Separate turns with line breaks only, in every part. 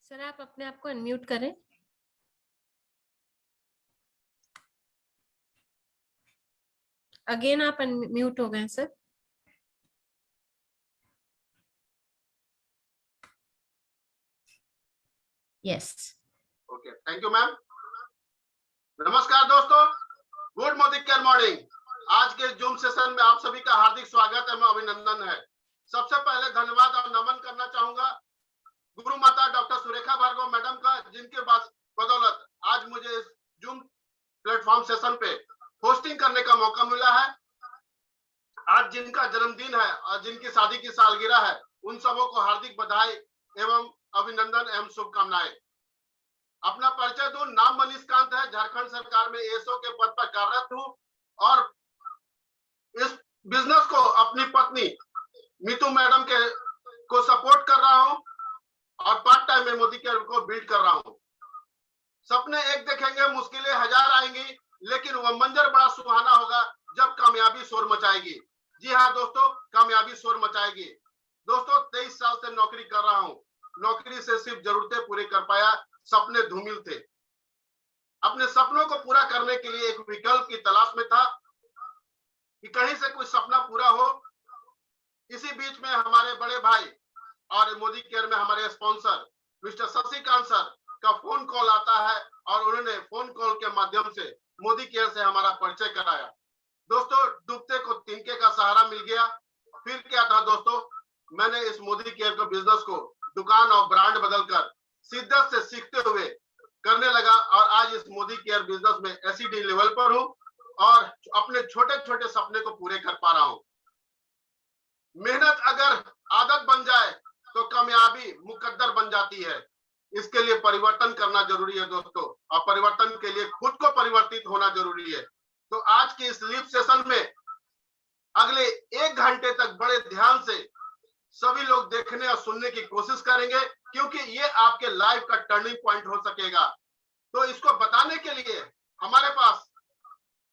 Sir आप अपने आप को अनम्यूट करें। अगेन आप अनम्यूट हो गए sir. Yes.
Okay, thank you ma'am. नमस्कार दोस्तों, गुड मॉर्निंग केयर मॉर्निंग। आज के जूम सेशन में आप सभी का हार्दिक स्वागत एवं अभिनंदन है। सबसे पहले धन्यवाद और नमन करना चाहूंगा गुरु माता डॉक्टर सुरेखा भार्गव मैडम का, जिनके बदौलत आज मुझे इस जूम प्लेटफॉर्म सेशन पे होस्टिंग करने का मौका मिला है। आज जिनका जन्मदिन है और जिनकी शादी की सालगिरह है, उन सबों को हार्दिक बधाई एवं अभिनंदन एवं शुभकामनाएं। अपना परिचय दूं, नाम मनीष कांत है, झारखंड सरकार में एएसओ के पद पर कार्यरत हूं और इस बिजनेस को अपनी पत्नी मीतू मैडम को सपोर्ट कर रहा हूं और पार्ट टाइम में मोदी केयर को बिल्ड कर रहा हूं। सपने एक देखेंगे, मुश्किलें हजार आएंगी, लेकिन वह मंजर बड़ा सुहाना होगा जब कामयाबी शोर मचाएगी। जी हाँ दोस्तों, कामयाबी शोर मचाएगी। दोस्तों 23 साल से नौकरी कर रहा हूं। नौकरी से सिर्फ जरूरतें पूरी कर पाया, सपने धूमिल थे। अपने सपनों को पूरा करने के लिए एक विकल्प की तलाश में था कि कहीं से कुछ सपना पूरा हो। इसी बीच में हमारे बड़े भाई और मोदी केयर में हमारे स्पॉन्सर मिस्टर शशिकांत सर का फोन कॉल आता है और उन्होंने फोन कॉल के माध्यम से मोदी केयर से हमारा परिचय कराया। दोस्तों डूबते को तिनके का सहारा मिल गया। फिर क्या था दोस्तों, मैंने इस मोदी केयर के बिजनेस को दुकान और ब्रांड बदलकर शिद्दत से सीखते हुए करने लगा और आज इस मोदी केयर बिजनेस में एसईडी लेवल पर हूं और अपने छोटे छोटे सपने को पूरे कर पा रहा हूं। मेहनत अगर आदत बन जाए तो कामयाबी मुकद्दर बन जाती है। इसके लिए परिवर्तन करना जरूरी है दोस्तों, और परिवर्तन के लिए खुद को परिवर्तित होना जरूरी है। तो आज की इस लिव सेशन में अगले 1 घंटे तक बड़े ध्यान से सभी लोग देखने और सुनने की कोशिश करेंगे, क्योंकि ये आपके लाइफ का टर्निंग पॉइंट हो सकेगा। तो इसको बताने के लिए हमारे पास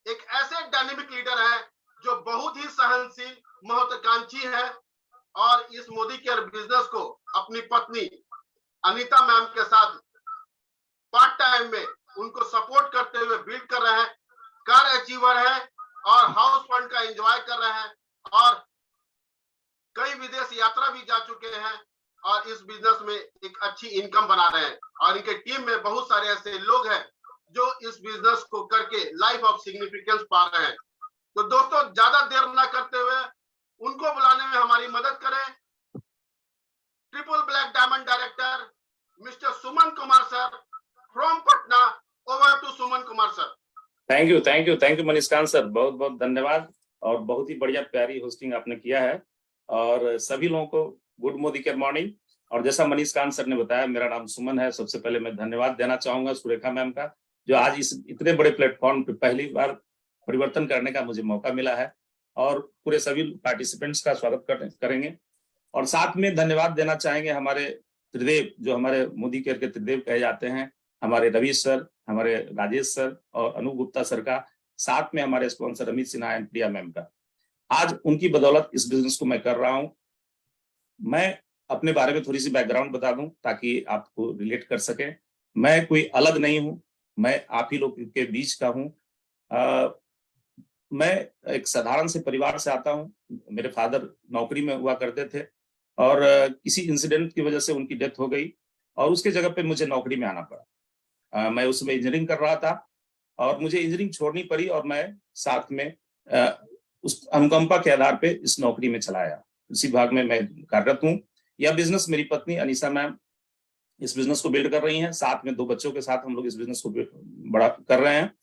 एक ऐसे डायनेमिक लीडर है जो बहुत ही सहनशील, महत्वाकांक्षी है और इस मोदी केयर बिजनेस को अपनी पत्नी अनीता मैम के साथ पार्ट टाइम में उनको सपोर्ट करते हुए बिल्ड कर रहे हैं। कार अचीवर है और हाउस फंड का एंजॉय कर रहे हैं और कई विदेश यात्रा भी जा चुके हैं और इस बिजनेस में एक अच्छी इनकम बना रहे हैं। और इनके टीम में बहुत सारे ऐसे लोग हैं जो इस बिजनेस को करके लाइफ ऑफ सिग्निफिकेंस पा रहे हैं। तो दोस्तों ज्यादा देर ना करते हुए उनको बुलाने में हमारी मदद करें। Triple black diamond director mister Suman Kumar sir from Patna. Over to Suman Kumar sir.
Thank you Manish Kant sir, बहुत बहुत धन्यवाद और बहुत ही बढ़िया प्यारी होस्टिंग आपने किया है। और सभी लोगों को गुड मोदी केयर मॉर्निंग। और जैसा मनीष कांत सर ने बताया, मेरा नाम सुमन है। सबसे पहले मैं धन्यवाद देना चाहूंगा सुरेखा मैम का, जो आज इस इतने बड़े प्लेटफॉर्म पे पहली बार परिवर्तन करने का मुझे मौका मिला है। और पूरे सभी पार्टिसिपेंट्स का स्वागत करेंगे। और साथ में धन्यवाद देना चाहेंगे हमारे त्रिदेव, जो हमारे मोदी केयर के त्रिदेव कहे जाते हैं, हमारे रवि सर, हमारे राजेश सर और अनु गुप्ता सर का, साथ में हमारे sponsor Amit Sinha and Priya ma'am का। आज उनकी बदौलत इस बिजनेस को मैं कर रहा हूं। मैं अपने बारे में थोड़ी सी बैकग्राउंड बता दूं ताकि आपको रिलेट कर सके। मैं कोई अलग नहीं हूं, मैं आप ही लोग के बीच का हूं। मैं एक साधारण से परिवार से आता हूं। मेरे फादर नौकरी में हुआ करते थे और किसी इंसिडेंट की वजह से उनकी डेथ हो गई और उसके जगह पे मुझे नौकरी में आना पड़ा। मैं उसमें इंजीनियरिंग कर रहा था और मुझे इंजीनियरिंग छोड़नी पड़ी और मैं साथ में उस अनुकंपा के आधार पे इस नौकरी में चला आया। इसी भाग में मैं कार्यरत हूँ। यह बिजनेस मेरी पत्नी अनीसा मैम इस बिजनेस को बिल्ड कर रही हैं। साथ में 2 बच्चों के साथ हम लोग इस बिजनेस को बड़ा कर रहे हैं।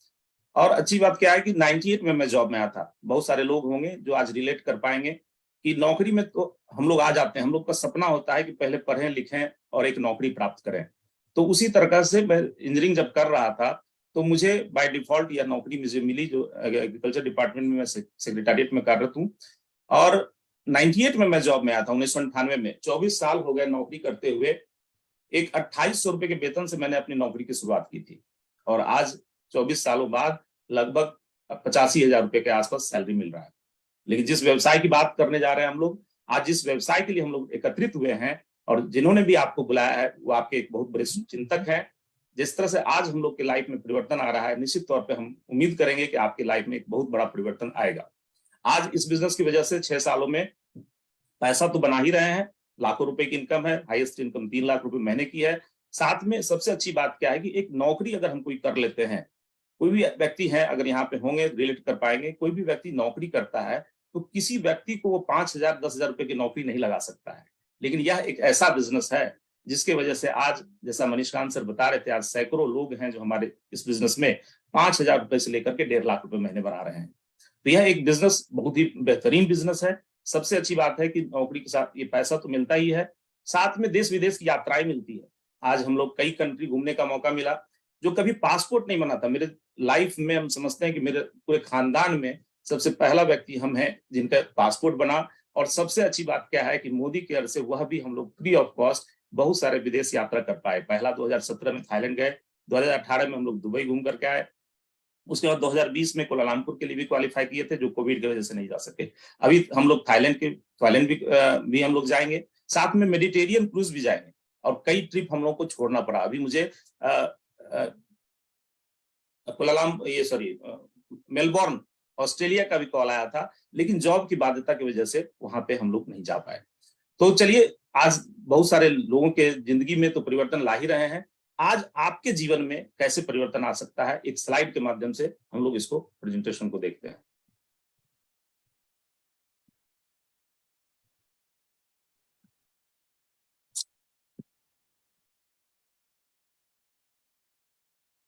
और अच्छी बात क्या है कि 98 में मैं जॉब में आया था। बहुत सारे लोग होंगे जो आज रिलेट कर पाएंगे कि नौकरी में तो हम लोग आ जाते हैं, हम लोग का सपना होता है कि पहले पढ़ें लिखें और एक नौकरी प्राप्त करें। तो उसी तरह से मैं इंजीनियरिंग जब कर रहा था तो मुझे बाय डिफॉल्ट यह नौकरी मुझे मिली, जो एग्रीकल्चर डिपार्टमेंट में मैं सेक्रेटरिएट में कार्यरत हूँ। और 98 में मैं जॉब में आया था, 1998 में। 24 साल हो गए नौकरी करते हुए। एक 2800 रुपए के वेतन से मैंने अपनी नौकरी की शुरुआत की थी और आज 24 सालों बाद लगभग 85,000 रुपए के आसपास सैलरी मिल रहा है। लेकिन जिस व्यवसाय की बात करने जा रहे हैं हम लोग, आज जिस व्यवसाय के लिए हम लोग एकत्रित हुए हैं, और जिन्होंने भी आपको बुलाया है वो आपके एक बहुत बड़े चिंतक हैं। जिस तरह से आज हम लोग के लाइफ में परिवर्तन आ रहा है, निश्चित तौर पे हम उम्मीद करेंगे कि आपकी लाइफ में एक बहुत बड़ा परिवर्तन आएगा। आज इस बिजनेस की वजह से 6 सालों में पैसा तो बना ही रहे हैं, लाखों रुपए की इनकम है, हाईएस्ट इनकम 3 लाख रुपए महीने की है। साथ में सबसे अच्छी बात क्या है कि एक नौकरी अगर हम कोई कर लेते हैं, कोई भी व्यक्ति है अगर यहाँ पे होंगे रिलेट कर पाएंगे, कोई भी व्यक्ति नौकरी करता है तो किसी व्यक्ति को वो 5,000 10,000 रुपए की नौकरी नहीं लगा सकता है। लेकिन यह एक ऐसा बिजनेस है जिसके वजह से आज, जैसा मनीषकांत सर बता रहे थे, आज सैकड़ों लोग हैं जो हमारे इस बिजनेस में 5,000 रुपए से लेकर के 1.5 लाख रुपए महीने बना रहे हैं। तो यह एक बिजनेस बहुत ही बेहतरीन बिजनेस है। सबसे अच्छी बात है कि नौकरी के साथ ये पैसा तो मिलता ही है, साथ में देश विदेश की यात्राएं मिलती है। आज हम लोग कई कंट्री घूमने का मौका मिला, जो कभी पासपोर्ट नहीं बना था। मेरे लाइफ में हम समझते हैं कि मेरे पूरे खानदान में सबसे पहला व्यक्ति हम हैं जिनका पासपोर्ट बना। और सबसे अच्छी बात क्या है कि मोदी केयर से वह भी हम लोग फ्री ऑफ कॉस्ट बहुत सारे विदेश यात्रा कर पाए। पहला 2017 में थाईलैंड गए, 2018 में हम लोग दुबई घूम करके आए, उसके बाद 2020 में कोलालमपुर के लिए भी क्वालिफाई किए थे, जो कोविड की वजह से नहीं जा सके। अभी हम लोग थाईलैंड भी हम लोग जाएंगे, साथ में मेडिटेरियन क्रूज भी जाएंगे, और कई ट्रिप हम लोग को छोड़ना पड़ा। अभी मुझे मेलबोर्न ऑस्ट्रेलिया का भी कॉल आया था, लेकिन जॉब की बाध्यता की वजह से वहां पे हम लोग नहीं जा पाए। तो चलिए, आज बहुत सारे लोगों के जिंदगी में तो परिवर्तन ला ही रहे हैं। आज आपके जीवन में कैसे परिवर्तन आ सकता है, एक स्लाइड के माध्यम से हम लोग इसको प्रेजेंटेशन को देखते हैं।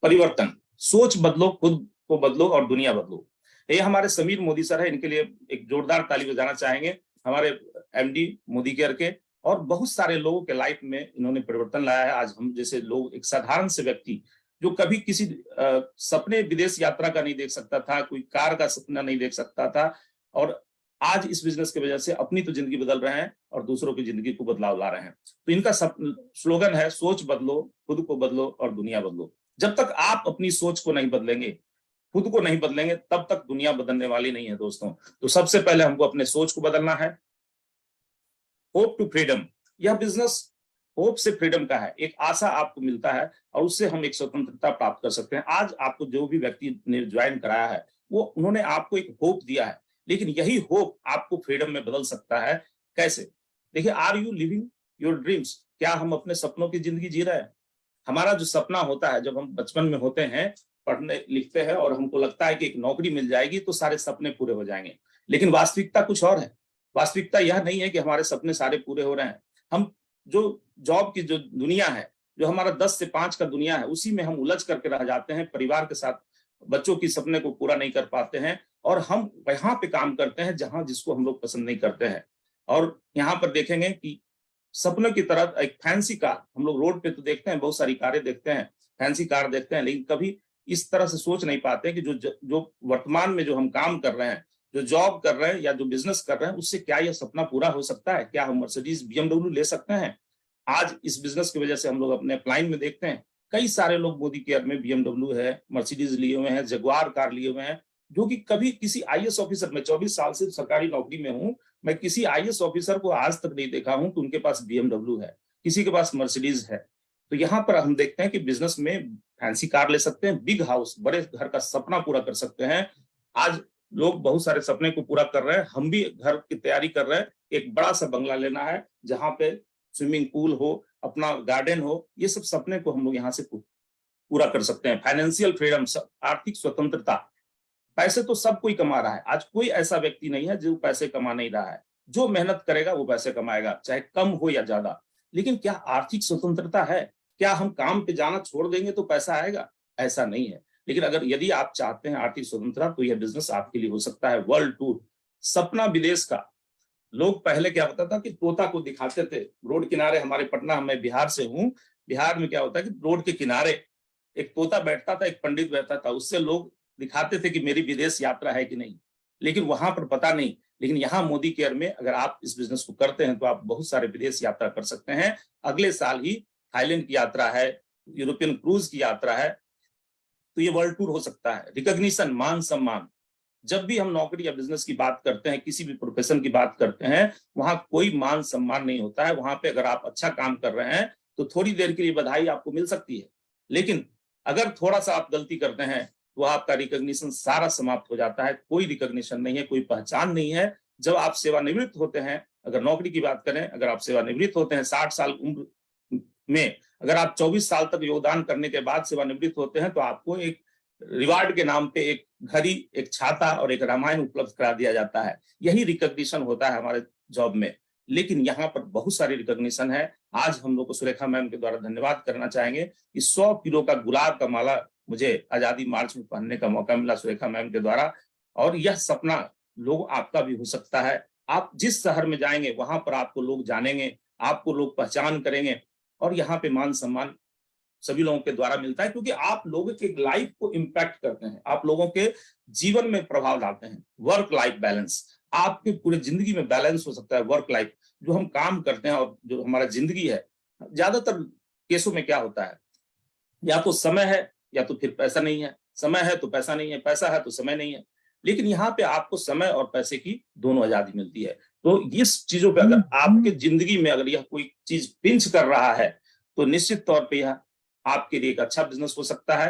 परिवर्तन, सोच बदलो, खुद को बदलो और दुनिया बदलो। ये हमारे समीर मोदी सर है, इनके लिए एक जोरदार ताली बजाना चाहेंगे, हमारे एमडी मोदी केयर के। और बहुत सारे लोगों के लाइफ में इन्होंने परिवर्तन लाया है। आज हम जैसे लोग, एक साधारण से व्यक्ति जो कभी किसी सपने विदेश यात्रा का नहीं देख सकता था, कोई कार का सपना नहीं देख सकता था, और आज इस बिजनेस की वजह से अपनी तो जिंदगी बदल रहे हैं और दूसरों की जिंदगी को बदलाव ला रहे हैं। तो इनका स्लोगन है, सोच बदलो, खुद को बदलो और दुनिया बदलो। जब तक आप अपनी सोच को नहीं बदलेंगे, खुद को नहीं बदलेंगे, तब तक दुनिया बदलने वाली नहीं है दोस्तों। तो सबसे पहले हमको अपने सोच को बदलना है। होप टू फ्रीडम, यह बिजनेस होप से फ्रीडम का है। एक आशा आपको मिलता है और उससे हम एक स्वतंत्रता प्राप्त कर सकते हैं। आज आपको जो भी व्यक्ति ने ज्वाइन कराया है, वो उन्होंने आपको एक होप दिया है, लेकिन यही होप आपको फ्रीडम में बदल सकता है। कैसे? देखिए, are you living your dreams? क्या हम अपने सपनों की जिंदगी जी रहे हैं? हमारा जो सपना होता है, जब हम बचपन में होते हैं, पढ़ने लिखते हैं और हमको लगता है कि एक नौकरी मिल जाएगी तो सारे सपने पूरे हो जाएंगे, लेकिन वास्तविकता कुछ और है। वास्तविकता यह नहीं है कि हमारे सपने सारे पूरे हो रहे हैं। हम जो जॉब की जो दुनिया है, जो हमारा 10 से 5 का दुनिया है, उसी में हम उलझ करके रह जाते हैं, परिवार के साथ बच्चों की सपने को पूरा नहीं कर पाते हैं, और हम वहां पे काम करते हैं जहां जिसको हम लोग पसंद नहीं करते हैं। और यहाँ पर देखेंगे कि सपनों की तरह एक फैंसी कार, हम लोग रोड पे तो देखते हैं, बहुत सारी कारें देखते हैं, फैंसी कार देखते हैं, लेकिन कभी इस तरह से सोच नहीं पाते कि जो वर्तमान में जो हम काम कर रहे हैं, जो जॉब कर रहे हैं या जो बिजनेस कर रहे हैं, उससे क्या यह सपना पूरा हो सकता है? क्या हम मर्सिडीज BMW ले सकते हैं? आज इस बिजनेस की वजह से हम लोग अपने अपलाइन में देखते हैं, कई सारे लोग मोदी केयर में BMW है, मर्सिडीज लिए हुए हैं, जगुआर कार लिए हुए हैं, जो कि कभी किसी IAS ऑफिसर, मैं 24 साल से सरकारी नौकरी में हूं, मैं किसी IAS ऑफिसर को आज तक नहीं देखा हूं कि उनके पास BMW है, किसी के पास मर्सिडीज है। तो यहाँ पर हम देखते हैं कि बिजनेस में फैंसी कार ले सकते हैं, बिग हाउस, बड़े घर का सपना पूरा कर सकते हैं। आज लोग बहुत सारे सपने को पूरा कर रहे हैं, हम भी घर की तैयारी कर रहे हैं। एक बड़ा सा बंगला लेना है जहां पे स्विमिंग पूल हो, अपना गार्डन हो, ये सब सपने को हम लोग यहाँ से पूरा कर सकते हैं। फाइनेंशियल फ्रीडम, आर्थिक स्वतंत्रता। पैसे तो सब कोई कमा रहा है, आज कोई ऐसा व्यक्ति नहीं है जो पैसे कमा नहीं रहा है। जो मेहनत करेगा वो पैसे कमाएगा, चाहे कम हो या ज्यादा। लेकिन क्या आर्थिक स्वतंत्रता है? क्या हम काम पे जाना छोड़ देंगे तो पैसा आएगा? ऐसा नहीं है। लेकिन यदि आप चाहते हैं आर्थिक स्वतंत्रता, तो यह बिजनेस आपके लिए हो सकता है। वर्ल्ड टूर, सपना विदेश का। लोग पहले क्या होता था कि तोता को दिखाते थे रोड किनारे, हमारे पटना, मैं बिहार से हूँ, बिहार में क्या होता है कि रोड के किनारे एक तोता बैठता था, एक पंडित बैठता था, उससे लोग दिखाते थे कि मेरी विदेश यात्रा है कि नहीं। लेकिन वहां पर पता नहीं। लेकिन यहाँ मोदी केयर में अगर आप इस बिजनेस को करते हैं तो आप बहुत सारे विदेश यात्रा कर सकते हैं। अगले साल ही थाईलैंड की यात्रा है, यूरोपियन क्रूज की यात्रा है, तो ये वर्ल्ड टूर हो सकता है। रिकॉग्निशन, मान सम्मान, जब भी हम नौकरी या बिजनेस की बात करते हैं, किसी भी प्रोफेशन की बात करते हैं, वहां कोई मान सम्मान नहीं होता है। वहां पे अगर आप अच्छा काम कर रहे हैं तो थोड़ी देर के लिए बधाई आपको मिल सकती है, लेकिन अगर थोड़ा सा आप गलती करते हैं तो आपका रिकॉग्निशन सारा समाप्त हो जाता है। कोई रिकॉग्निशन नहीं है, कोई पहचान नहीं है। जब आप सेवानिवृत्त होते हैं, अगर नौकरी की बात करें, अगर आप सेवानिवृत्त होते हैं 60 साल उम्र में, अगर आप 24 साल तक योगदान करने के बाद सेवानिवृत्त होते हैं तो आपको एक रिवार्ड के नाम पे एक घड़ी, एक छाता और एक रामायण उपलब्ध करा दिया जाता है। यही रिकॉग्निशन होता है हमारे जॉब में। लेकिन यहाँ पर बहुत सारी रिकॉग्निशन है। आज हम लोग को सुरेखा मैम के द्वारा धन्यवाद करना चाहेंगे कि 100 किलो का गुलाब का माला मुझे आजादी मार्च में पहनने का मौका मिला सुरेखा मैम के द्वारा। और यह सपना लोग आपका भी हो सकता है। आप जिस शहर में जाएंगे वहां पर आपको लोग जानेंगे, आपको लोग पहचान करेंगे, और यहाँ पे मान सम्मान सभी लोगों के द्वारा मिलता है, क्योंकि आप लोगों के लाइफ को इम्पैक्ट करते हैं, आप लोगों के जीवन में प्रभाव डालते हैं। वर्क लाइफ बैलेंस, आपके पूरे जिंदगी में बैलेंस हो सकता है। वर्क लाइफ, जो हम काम करते हैं और जो हमारा जिंदगी है, ज्यादातर केसों में क्या होता है, या तो समय है या तो फिर पैसा नहीं है, समय है तो पैसा नहीं है, पैसा है तो समय नहीं है। लेकिन यहाँ पे आपको समय और पैसे की दोनों आजादी मिलती है। तो इस चीजों पे अगर आपके जिंदगी में अगर यह कोई चीज पिंच कर रहा है तो निश्चित तौर पे यह आपके लिए एक अच्छा बिजनेस हो सकता है।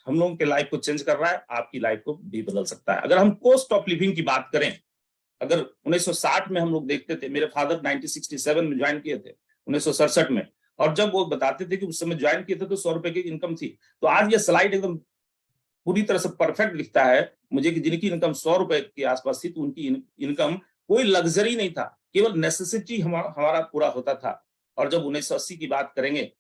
हम लोगों के लाइफ को चेंज कर रहा है, आपकी लाइफ को भी बदल सकता है। अगर हम कॉस्ट ऑफ लिविंग की बात करें, अगर 1960 में हम लोग देखते थे, मेरे फादर 1967 में ज्वाइन किए थे, 1967 में, और जब वो बताते थे कि उस समय ज्वाइन किए थे तो 100 रुपए की इनकम थी, तो आज ये स्लाइड एकदम पूरी तरह से परफेक्ट दिखता है मुझे कि जिनकी इनकम 100 रुपए के आसपास थी, तो उनकी इनकम कोई लग्जरी नहीं था, केवल नेसेसिटी हमारा पूरा होता था। और जब 1980 की बात करेंगे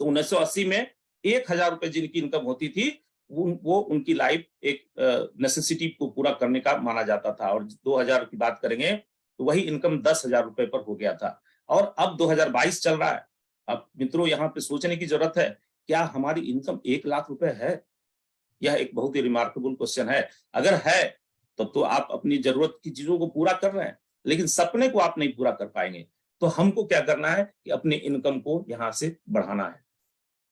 तो 1980 में 1000 रुपए जिनकी इनकम होती थी, वो उनकी लाइफ एक नेसेसिटी को पूरा करने का माना जाता था। और 2000 की बात करेंगे तो वही इनकम 10,000 रुपए पर हो गया था। और अब 2022 चल रहा है। अब मित्रों यहाँ पे सोचने की जरूरत है, क्या हमारी इनकम 1 लाख रुपए है? यह एक बहुत ही रिमार्केबल क्वेश्चन है। अगर है तो आप अपनी जरूरत की चीजों को पूरा कर रहे हैं, लेकिन सपने को आप नहीं पूरा कर पाएंगे। तो हमको क्या करना है कि अपनी इनकम को यहां से बढ़ाना है।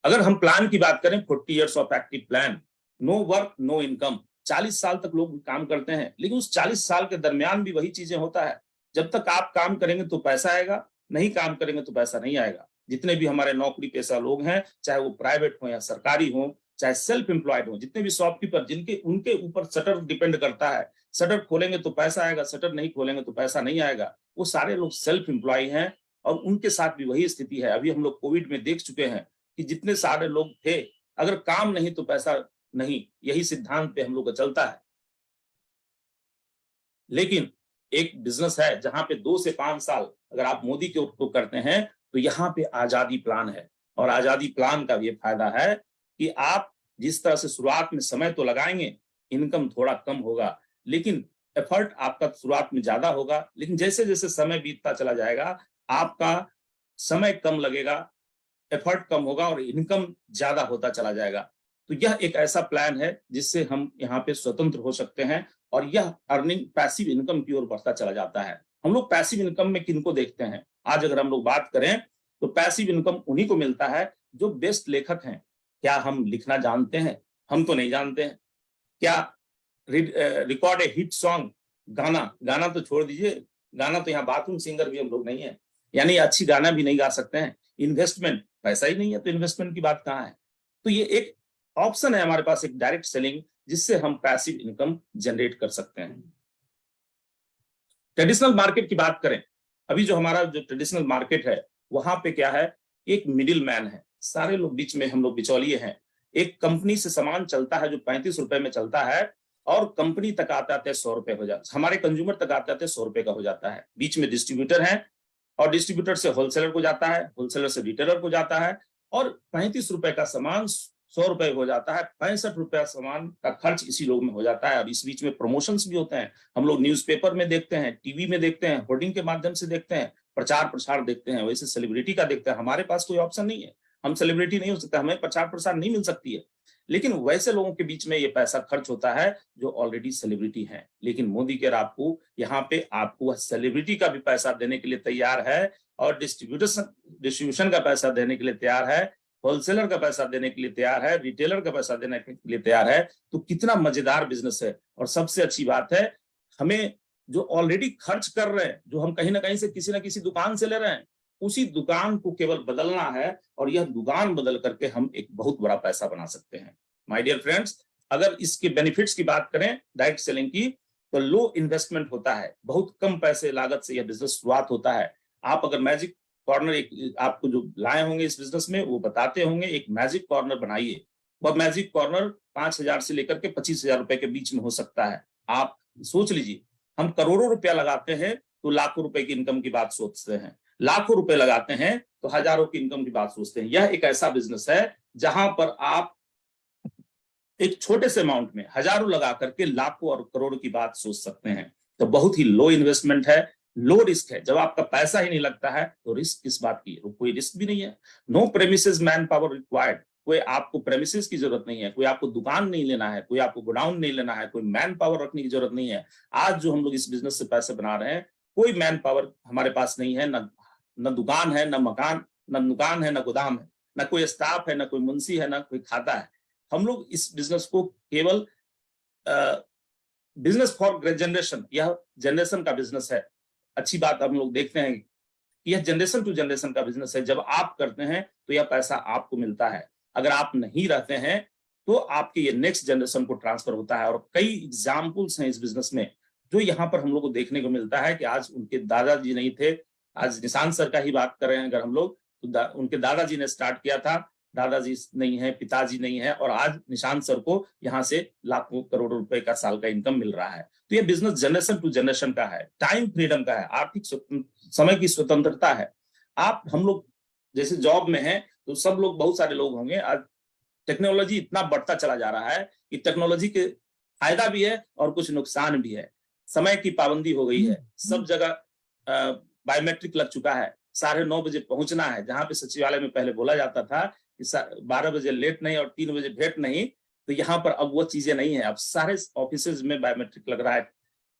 अगर हम प्लान की बात करें, 40 years of active plan, no work no income, 40 साल तक लोग काम करते हैं, लेकिन उस 40 साल के दरमियान भी वही चीजें होता है। जब तक आप काम करेंगे तो पैसा आएगा, नहीं काम करेंगे तो पैसा नहीं आएगा। जितने भी हमारे नौकरी पेशा लोग हैं, चाहे वो प्राइवेट हो या सरकारी हो, चाहे सेल्फ एम्प्लॉयड हो, जितने भी शॉपकीपर, जिनके उनके ऊपर शटर डिपेंड करता है, शटर खोलेंगे तो पैसा आएगा, शटर नहीं खोलेंगे तो पैसा नहीं आएगा, वो सारे लोग सेल्फ एम्प्लॉय हैं। और उनके साथ भी वही स्थिति है। अभी हम लोग कोविड में देख चुके हैं कि जितने सारे लोग थे, अगर काम नहीं तो पैसा नहीं, यही सिद्धांत पे हम लोग का चलता है। लेकिन एक बिजनेस है जहां पे 2 से 5 साल अगर आप मोदी के को करते हैं तो यहाँ पे आजादी प्लान है। और आजादी प्लान का भी फायदा है कि आप जिस तरह से शुरुआत में समय तो लगाएंगे, इनकम थोड़ा कम होगा, लेकिन एफर्ट आपका शुरुआत में ज्यादा होगा। लेकिन जैसे जैसे समय बीतता चला जाएगा, आपका समय कम लगेगा, एफर्ट कम होगा और इनकम ज्यादा होता चला जाएगा। तो यह एक ऐसा प्लान है जिससे हम यहाँ पे स्वतंत्र हो सकते हैं, और यह अर्निंग पैसिव इनकम की ओर बढ़ता चला जाता है। हम लोग पैसिव इनकम में किनको देखते हैं? आज अगर हम लोग बात करें तो पैसिव इनकम उन्हीं को मिलता है जो बेस्ट लेखक हैं। क्या हम लिखना जानते हैं? हम तो नहीं जानते हैं। क्या रिकॉर्ड ए हिट सॉन्ग, गाना तो छोड़ दीजिए, गाना तो यहाँ बाथरूम सिंगर भी हम लोग नहीं है, यानी अच्छी गाना भी नहीं गा सकते हैं। इन्वेस्टमेंट, पैसा ही नहीं है तो इन्वेस्टमेंट की बात कहाँ है? तो ये एक ऑप्शन है हमारे पास, एक डायरेक्ट सेलिंग, जिससे हम पैसिव इनकम जनरेट कर सकते हैं। ट्रेडिशनल मार्केट की बात करें, अभी जो हमारा जो ट्रेडिशनल मार्केट है, वहां पे क्या है, एक मिडिल मैन है, सारे लोग बीच में हम लोग बिचौलिए हैं। एक कंपनी से सामान चलता है जो 35 रुपए में चलता है, और कंपनी तक आते आते 100 रुपए हो जाता है, हमारे कंज्यूमर तक आते आते 100 रुपए का हो जाता है। बीच में डिस्ट्रीब्यूटर है, और डिस्ट्रीब्यूटर से होलसेलर को जाता है, होलसेलर से रिटेलर को जाता है, और 35 रुपए का सामान 100 रुपए हो जाता है। 65 रुपया सामान का खर्च इसी लोग में हो जाता है। अब इस बीच में प्रमोशंस भी होते हैं, हम लोग न्यूज़पेपर में देखते हैं, टीवी में देखते हैं, होर्डिंग के माध्यम से देखते हैं, प्रचार प्रसार देखते हैं, वैसे सेलिब्रिटी का देखते हैं। हमारे पास कोई ऑप्शन नहीं है, हम सेलिब्रिटी नहीं हो सकते, हमें प्रचार प्रसार नहीं मिल सकती है। लेकिन वैसे लोगों के बीच में ये पैसा खर्च होता है जो ऑलरेडी सेलिब्रिटी हैं। लेकिन मोदी केयर आपको यहाँ पे आपको सेलिब्रिटी का भी पैसा देने के लिए तैयार है, और डिस्ट्रीब्यूशन का पैसा देने के लिए तैयार है, होलसेलर का पैसा देने के लिए तैयार है, रिटेलर का पैसा देने के लिए तैयार है, तो कितना मजेदार बिजनेस है। और सबसे अच्छी बात है, हमें जो ऑलरेडी खर्च कर रहे हैं, जो हम कहीं ना कहीं से किसी ना किसी दुकान से ले रहे हैं, उसी दुकान को केवल बदलना है और यह दुकान बदल करके हम एक बहुत बड़ा पैसा बना सकते हैं। माय डियर फ्रेंड्स, अगर इसके बेनिफिट्स की बात करें डायरेक्ट सेलिंग की, तो लो इन्वेस्टमेंट होता है, बहुत कम पैसे लागत से यह बिजनेस शुरुआत होता है। आप अगर मैजिक कॉर्नर एक आपको जो लाए होंगे इस बिजनेस में, वो बताते होंगे एक मैजिक कॉर्नर बनाइए। वह मैजिक कॉर्नर 5,000 से लेकर के 25,000 रुपए के बीच में हो सकता है। आप सोच लीजिए, हम करोड़ों रुपया लगाते हैं तो लाखों रुपए की इनकम की बात सोचते हैं, लाखों रुपए लगाते हैं तो हजारों की इनकम की बात सोचते हैं। यह एक ऐसा बिजनेस है जहां पर आप एक छोटे से अमाउंट में हजारों लगा करके लाखों और करोड़ की बात सोच सकते हैं। तो बहुत ही लो इन्वेस्टमेंट है, लो रिस्क है। जब आपका पैसा ही नहीं लगता है तो रिस्क किस बात की, कोई रिस्क भी नहीं है। No premises man power required, कोई आपको प्रेमिसेस की जरूरत नहीं है, कोई आपको दुकान नहीं लेना है, कोई आपको गोडाउन नहीं लेना है, कोई मैन पावर रखने की जरूरत नहीं है। आज जो हम लोग इस बिजनेस से पैसे बना रहे हैं, कोई मैन पावर हमारे पास नहीं है, न दुकान है, न मकान, न दुकान है, न गोदाम है, न कोई स्टाफ है, न कोई मुंशी है, न कोई खाता है। हम लोग इस बिजनेस को केवल बिजनेस फॉर जनरेशन, यह जनरेशन का बिजनेस है। अच्छी बात हम लोग देखते हैं कि यह जनरेशन टू जनरेशन का बिजनेस है। जब आप करते हैं तो यह पैसा आपको मिलता है, अगर आप नहीं रहते हैं तो आपके ये नेक्स्ट जनरेशन को ट्रांसफर होता है। और कई एग्जाम्पल्स हैं इस बिजनेस में जो यहाँ पर हम लोग को देखने को मिलता है कि आज उनके दादाजी नहीं थे, आज निशांत सर का ही बात कर रहे हैं अगर हम लोग, तो उनके दादाजी ने स्टार्ट किया था, दादाजी नहीं है, पिताजी नहीं है, और आज निशांत सर को यहाँ से लाखों करोड़ों रुपए का साल का इनकम मिल रहा है। तो ये बिजनेस जनरेशन टू जनरेशन का है, टाइम फ्रीडम का है, आर्थिक समय की स्वतंत्रता है। आप हम लोग जैसे जॉब में हैं तो सब लोग, बहुत सारे लोग होंगे, आज टेक्नोलॉजी इतना बढ़ता चला जा रहा है कि टेक्नोलॉजी के फायदा भी है और कुछ नुकसान भी है। समय की पाबंदी हो गई है, सब जगह बायोमेट्रिक लग चुका है, 9:30 बजे पहुंचना है। जहां पे सचिवालय में पहले बोला जाता था कि 12 बजे लेट नहीं और 3 बजे भेंट नहीं, तो यहाँ पर अब वो चीजें नहीं है। अब सारे ऑफिसेज में बायोमेट्रिक लग रहा है,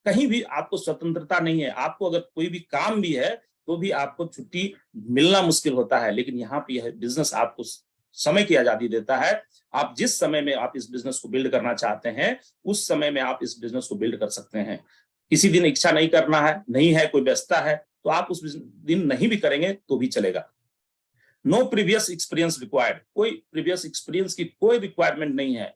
कहीं भी आपको स्वतंत्रता नहीं है। आपको अगर कोई भी काम भी है तो भी आपको छुट्टी मिलना मुश्किल होता है, लेकिन यहाँ पे यह बिजनेस आपको समय की आजादी देता है। आप जिस समय में आप इस बिजनेस को बिल्ड करना चाहते हैं, उस समय में आप इस बिजनेस को बिल्ड कर सकते हैं। किसी दिन इच्छा नहीं करना है, नहीं है, कोई व्यस्तता है, तो आप उस दिन नहीं भी करेंगे तो भी चलेगा। नो प्रीवियस एक्सपीरियंस रिक्वायर्ड, कोई प्रीवियस एक्सपीरियंस की कोई रिक्वायरमेंट नहीं है।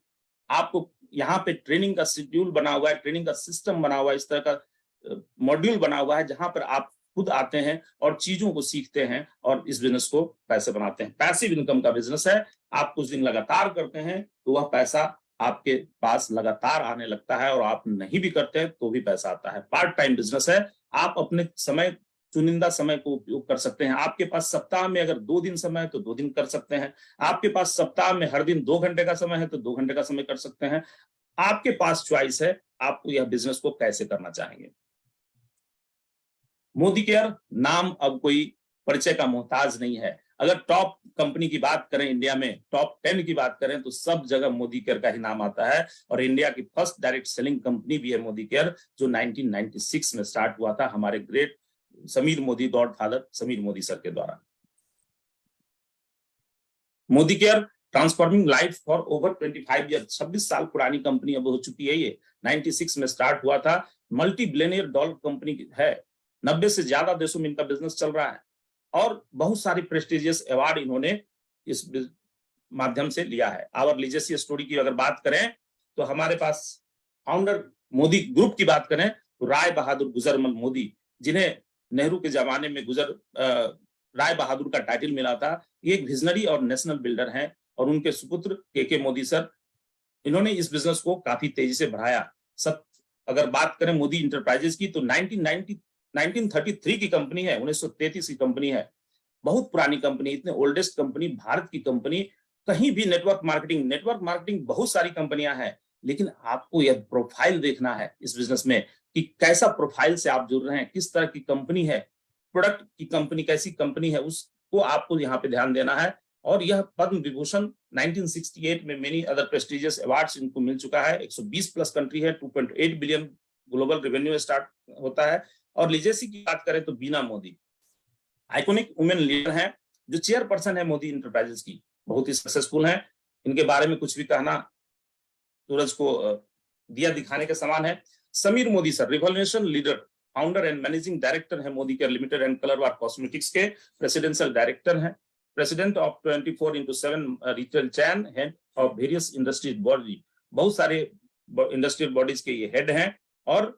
आपको यहाँ पे ट्रेनिंग का शेड्यूल बना हुआ है, ट्रेनिंग का सिस्टम बना हुआ है, इस तरह का मॉड्यूल बना हुआ है जहां पर आप खुद आते हैं और चीजों को सीखते हैं और इस बिजनेस को पैसे बनाते हैं। पैसिव इनकम का बिजनेस है, आप कुछ दिन लगातार करते हैं तो वह पैसा आपके पास लगातार आने लगता है, और आप नहीं भी करते हैं तो भी पैसा आता है। पार्ट टाइम बिजनेस है, आप अपने समय, चुनिंदा समय को उपयोग कर सकते हैं। आपके पास सप्ताह में अगर 2 दिन समय है तो 2 दिन कर सकते हैं, आपके पास सप्ताह में हर दिन 2 घंटे का समय है तो 2 घंटे का समय कर सकते हैं। आपके पास चॉइस है, आपको यह बिजनेस को कैसे करना चाहेंगे। मोदी केयर नाम अब कोई परिचय का मोहताज नहीं है। अगर टॉप कंपनी की बात करें इंडिया में, टॉप 10 की बात करें, तो सब जगह मोदी केयर का ही नाम आता है। और इंडिया की फर्स्ट डायरेक्ट सेलिंग कंपनी भी है मोदी केयर, जो 1996 में स्टार्ट हुआ था हमारे great Sameer Modi, godfather Sameer Modi sir के द्वारा। Modi care transforming life for over 25 year, 26 साल पुरानी कंपनी अब हो चुकी है। ये 96 में स्टार्ट हुआ था, मल्टी बिलियनियर डॉलर कंपनी है, 90 से ज्यादा देशों में इनका बिजनेस चल रहा है, और बहुत सारी प्रेस्टिजियस अवार्ड इन्होंने इस माध्यम से लिया है। आवर लीजेसी स्टोरी की अगर बात करें तो हमारे पास फाउंडर मोदी ग्रुप की बात करें तो राय बहादुर गुजरमल मोदी, जिन्हें नेहरू के जमाने में राय बहादुर का टाइटल मिला था, ये एक विजनरी और नेशनल बिल्डर हैं, और उनके सुपुत्र के मोदी सर, इन्होंने इस बिजनेस को काफी तेजी से बढ़ाया। सब अगर बात करें मोदी इंटरप्राइजेस की तो 1933 की कंपनी है, 1933 की कंपनी है, बहुत पुरानी कंपनी, इतने ओल्डेस्ट कंपनी, भारत की कंपनी। कहीं भी नेटवर्क मार्केटिंग बहुत सारी कंपनियां हैं, लेकिन आपको यह प्रोफाइल देखना है इस बिजनेस में कि कैसा प्रोफाइल से आप जुड़ रहे हैं, किस तरह की कंपनी है, प्रोडक्ट की कंपनी कैसी कंपनी है, उसको आपको यहाँ पे ध्यान देना है। और यह पद्म विभूषण 1968 में मेनी अदर प्रेस्टिजियस अवार्ड्स इनको मिल चुका है। 120 प्लस कंट्री है, 2.8 बिलियन ग्लोबल रेवेन्यू स्टार्ट होता है। और लीजेसी की बात करें तो बीना मोदी आइकॉनिक वुमेन लीडर हैं, जो चेयरपर्सन है मोदी इंटरप्राइजेस की, बहुत ही सक्सेसफुल हैं। इनके बारे में कुछ भी कहना सूरज को दिया दिखाने के समान है। Sameer Modi sir, revolution leader, founder and managing director है Modicare limited and Colorbar cosmetics के, प्रेसिडेंशियल डायरेक्टर हैं, president of 24/7 retail chain, head of various industries body, बहुत सारे इंडस्ट्रियल बॉडीज के ये हेड हैं। और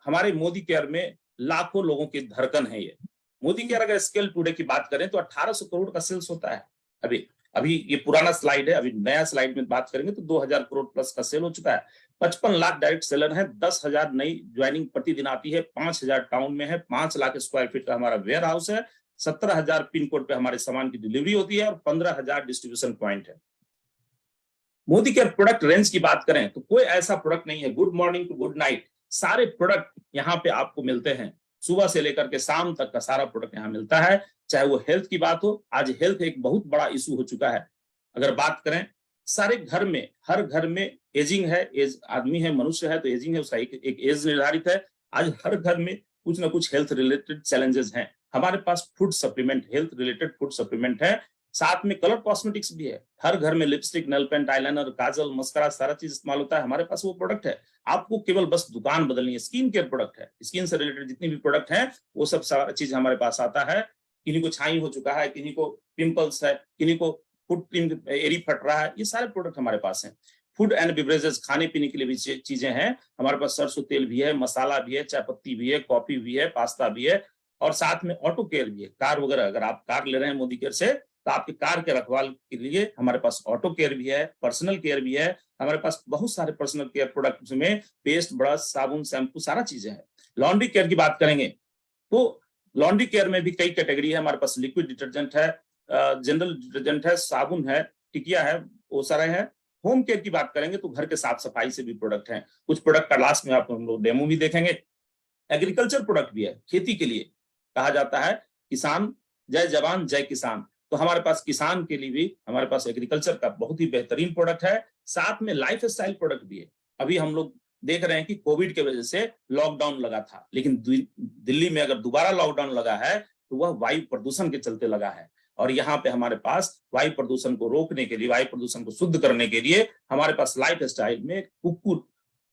हमारे मोदी केयर में लाखों लोगों की धड़कन है ये। मोदी केयर अगर स्केल टुडे की बात करें तो 1800 करोड़ का सेल्स होता है। अभी ये पुराना स्लाइड है, अभी नया स्लाइड में बात करेंगे तो 2000 करोड़ प्लस का सेल हो चुका है। 55 लाख डायरेक्ट सेलर है, 10,000 नई ज्वाइनिंग प्रतिदिन आती है, 5,000 टाउन में है, 5 लाख स्क्वायर फीट का हमारा वेयर हाउस है, 17,000 पिन कोड पे हमारे सामान की डिलीवरी होती है और 15,000 डिस्ट्रीब्यूशन पॉइंट है। मोदी केयर प्रोडक्ट रेंज की बात करें तो कोई ऐसा प्रोडक्ट नहीं है, good morning to good night, सारे प्रोडक्ट यहाँ पे आपको मिलते हैं। सुबह से लेकर के शाम तक का सारा प्रोडक्ट यहाँ मिलता है, चाहे वो हेल्थ की बात हो। आज हेल्थ एक बहुत बड़ा इशू हो चुका है। अगर बात करें सारे घर में, हर घर में एजिंग है, एज आदमी है, मनुष्य है तो एजिंग है, उसका एक एज निर्धारित है। आज हर घर में कुछ ना कुछ हेल्थ रिलेटेड चैलेंजेस हैं। हमारे पास food supplement, health related food supplement है, साथ में कलर कॉस्मेटिक्स भी है। हर घर में लिपस्टिक, नेल पेंट, आईलाइनर, काजल, मस्करा, सारा चीज इस्तेमाल होता है, हमारे पास वो प्रोडक्ट है। आपको केवल बस दुकान बदलनी है। स्किन केयर प्रोडक्ट है, स्किन से रिलेटेड जितनी भी प्रोडक्ट है वो सब सारा चीज हमारे पास आता है। किन्हीं को छाई हो चुका है, किन्हीं को पिंपल्स है, किन्हीं को फुट क्रीम एरी फट रहा है, ये सारे प्रोडक्ट हमारे पास हैं। फूड एंड बिवरेजेस, खाने पीने के लिए भी चीजें हैं हमारे पास। सरसों तेल भी है, मसाला भी है, चाय पत्ती भी है, कॉफी भी है, पास्ता भी है और साथ में ऑटो केयर भी है। कार वगैरह, अगर आप कार ले रहे हैं मोदी केयर से तो आपके कार के रखवाल के लिए हमारे पास ऑटो केयर भी है, पर्सनल केयर भी है। हमारे पास बहुत सारे पर्सनल केयर प्रोडक्ट्स में पेस्ट, ब्रश, साबुन, शैम्पू, सारा चीजें हैं। लॉन्ड्री केयर की बात करेंगे तो लॉन्ड्री केयर में भी कई कैटेगरी है। हमारे पास लिक्विड डिटर्जेंट है, जनरल डिटर्जेंट है, साबुन है, टिकिया है, वो सारे हैं। होम केयर की बात करेंगे तो घर के साफ सफाई से भी प्रोडक्ट हैं। कुछ प्रोडक्ट का लास्ट में आप हम लोग डेमो भी देखेंगे। एग्रीकल्चर प्रोडक्ट भी है, खेती के लिए कहा जाता है किसान जय जवान जय किसान, तो हमारे पास किसान के लिए भी हमारे पास एग्रीकल्चर का बहुत ही बेहतरीन प्रोडक्ट है। साथ में लाइफ स्टाइल प्रोडक्ट भी है। अभी हम लोग देख रहे हैं कि कोविड के वजह से लॉकडाउन लगा था, लेकिन दिल्ली में अगर दोबारा लॉकडाउन लगा है तो वह वायु प्रदूषण के चलते लगा है। और यहाँ पे हमारे पास वायु प्रदूषण को रोकने के लिए, वायु प्रदूषण को शुद्ध करने के लिए हमारे पास लाइफ स्टाइल में कुक्कुर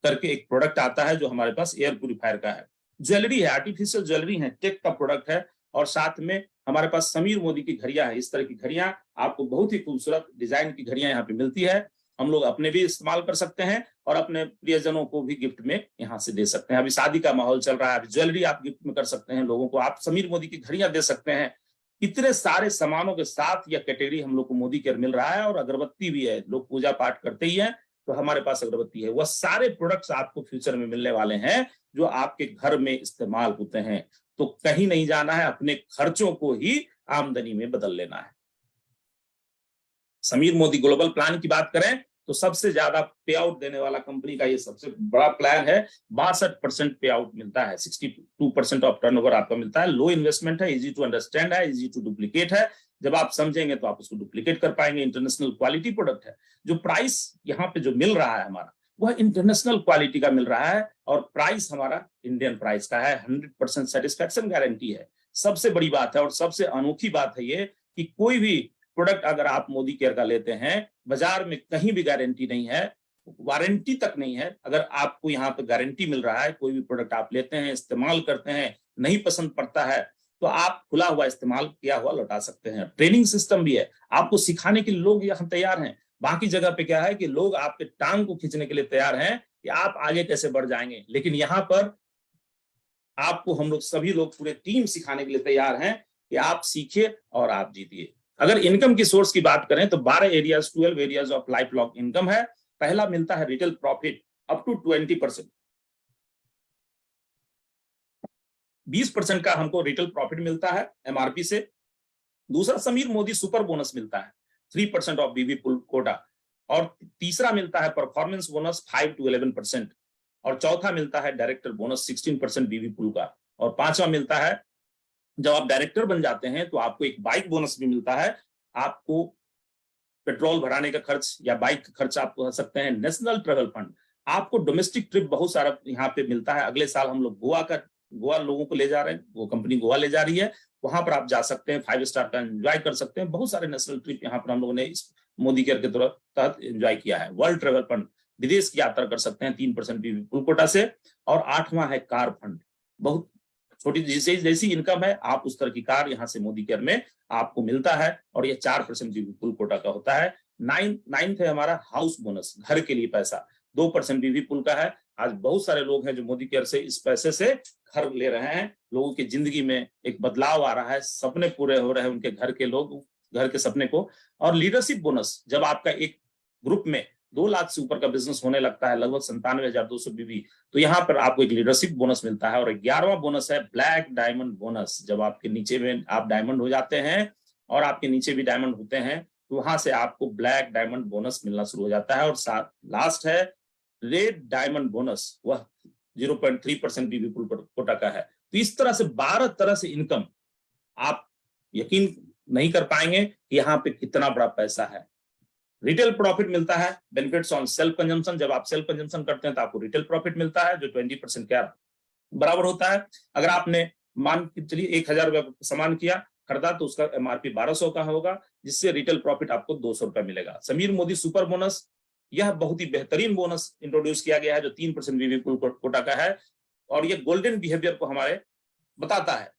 करके एक प्रोडक्ट आता है जो हमारे पास एयर प्यूरिफायर का है। ज्वेलरी है, आर्टिफिशियल ज्वेलरी है, टेक का प्रोडक्ट है। और साथ में हमारे पास समीर मोदी की घड़ियां है। इस तरह की घड़ियां आपको बहुत ही खूबसूरत डिजाइन की घड़ियां यहाँ पे मिलती है। हम लोग अपने भी इस्तेमाल कर सकते हैं और अपने प्रियजनों को भी गिफ्ट में यहाँ से दे सकते हैं। अभी शादी का माहौल चल रहा है, अभी ज्वेलरी आप गिफ्ट में कर सकते हैं लोगों को, आप समीर मोदी की घड़ियां दे सकते हैं। इतने सारे सामानों के साथ यह कैटेगरी हम लोग को मोदी केयर मिल रहा है। और अगरबत्ती भी है, लोग पूजा पाठ करते ही है तो हमारे पास अगरबत्ती है। वह सारे प्रोडक्ट्स आपको फ्यूचर में मिलने वाले हैं जो आपके घर में इस्तेमाल होते हैं। तो कहीं नहीं जाना है, अपने खर्चों को ही आमदनी में बदल लेना है। समीर मोदी ग्लोबल प्लान की बात करें तो सबसे ज्यादा पे आउट देने वाला कंपनी का ये सबसे बड़ा प्लान है। 62% पे आउट मिलता है, 62% ऑफ टर्नओवर आपका मिलता है। लो इन्वेस्टमेंट है, इजी टू अंडरस्टैंड है, इजी टू डुप्लीकेट है। जब आप समझेंगे तो आप उसको डुप्लीकेट कर पाएंगे। इंटरनेशनल क्वालिटी प्रोडक्ट है। जो प्राइस यहाँ पे जो मिल रहा है हमारा, वह इंटरनेशनल क्वालिटी का मिल रहा है और प्राइस हमारा इंडियन प्राइस का है। 100% सेटिस्फैक्शन गारंटी है। सबसे बड़ी बात है और सबसे अनोखी बात है ये कि कोई भी प्रोडक्ट अगर आप मोदी केयर का लेते हैं, बाजार में कहीं भी गारंटी नहीं है, वारंटी तक नहीं है। अगर आपको यहाँ पे गारंटी मिल रहा है, कोई भी प्रोडक्ट आप लेते हैं, इस्तेमाल करते हैं, नहीं पसंद पड़ता है तो आप खुला हुआ इस्तेमाल किया हुआ लौटा सकते हैं। ट्रेनिंग सिस्टम भी है, आपको सिखाने के लिए लोग यहाँ तैयार हैं। बाकी जगह पे क्या है कि लोग आपके टांग को खींचने के लिए तैयार हैं कि आप आगे कैसे बढ़ जाएंगे, लेकिन यहाँ पर आपको हम लोग सभी लोग पूरे टीम सिखाने के लिए तैयार हैं कि आप सीखिए और आप जीतिए। अगर इनकम की सोर्स की बात करें तो 12 areas, 12 areas of life long income है। पहला मिलता है रिटेल प्रॉफिट अप टू 20%, 20% का हमको रिटेल प्रॉफिट मिलता है एमआरपी से। दूसरा समीर मोदी सुपर बोनस मिलता है 3% ऑफ बीबी पुल कोटा। और तीसरा मिलता है परफॉर्मेंस बोनस 5 to 11%। और चौथा मिलता है डायरेक्टर बोनस 16% बीबी पुल का। और पांचवा मिलता है जब आप डायरेक्टर बन जाते हैं तो आपको एक बाइक बोनस भी मिलता है। आपको पेट्रोल भराने का खर्च या बाइक का खर्च आप कर सकते हैं। नेशनल ट्रेवल फंड, आपको डोमेस्टिक ट्रिप बहुत सारा यहाँ पे मिलता है। अगले साल हम लोग गोवा लोगों को ले जा रहे हैं, वो कंपनी गोवा ले जा रही है वहां पर आप जा सकते हैं, 5 स्टार का एंजॉय कर सकते हैं। बहुत सारे नेशनल ट्रिप यहाँ पर हम लोगों ने इस मोदी केयर के तहत एंजॉय किया है। वर्ल्ड ट्रेवल फंड, विदेश की यात्रा कर सकते हैं 3% पीवी पुल कोटा से। और 8वां है कार फंड, बहुत छोटी जैसी इनकम है आप उस तरह की कार यहाँ से मोदी केयर में आपको मिलता है, और ये 4% पीवी पुल कोटा का होता है। 9th है हमारा हाउस बोनस, घर के लिए पैसा 2% पीवी पुल का है। आज बहुत सारे लोग हैं जो मोदी केयर से इस पैसे से घर ले रहे हैं, लोगों की जिंदगी में एक बदलाव आ रहा है, सपने पूरे हो रहे हैं उनके घर के लोग, घर के सपने को। और लीडरशिप बोनस, जब आपका एक ग्रुप में 2 लाख से ऊपर का बिजनेस होने लगता है, लगभग 97,200 बीवी, तो यहाँ पर आपको एक लीडरशिप बोनस मिलता है। और 11वां बोनस है ब्लैक डायमंड बोनस, जब आपके नीचे में आप डायमंड हो जाते हैं और आपके नीचे भी डायमंड होते हैं, तो वहां से आपको ब्लैक डायमंड बोनस मिलना शुरू हो जाता है। और लास्ट है रेड डायमंड बोनस, वह 0.3% पीवी पुल कोटा का है। तो इस तरह से 12 तरह से इनकम, आप यकीन नहीं कर पाएंगे कि यहाँ पे कितना बड़ा पैसा है। रिटेल प्रॉफिट मिलता है, बेनिफिट्स ऑन सेल्फ कंजम्पशन, जब आप सेल्फ कंजम्पशन करते हैं तो आपको रिटेल प्रॉफिट मिलता है जो 20% के बराबर होता है। अगर आपने मान के चलिए 1,000 रुपए सामान किया खरीदा तो उसका एमआरपी 1200 का होगा, जिससे रिटेल प्रॉफिट आपको 200 रुपए मिलेगा। समीर मोदी सुपर बोनस, यह बहुत ही बेहतरीन बोनस इंट्रोड्यूस किया गया है जो 3% पीवी पुल कोटा का है, और यह गोल्डन बिहेवियर को हमारे बताता है।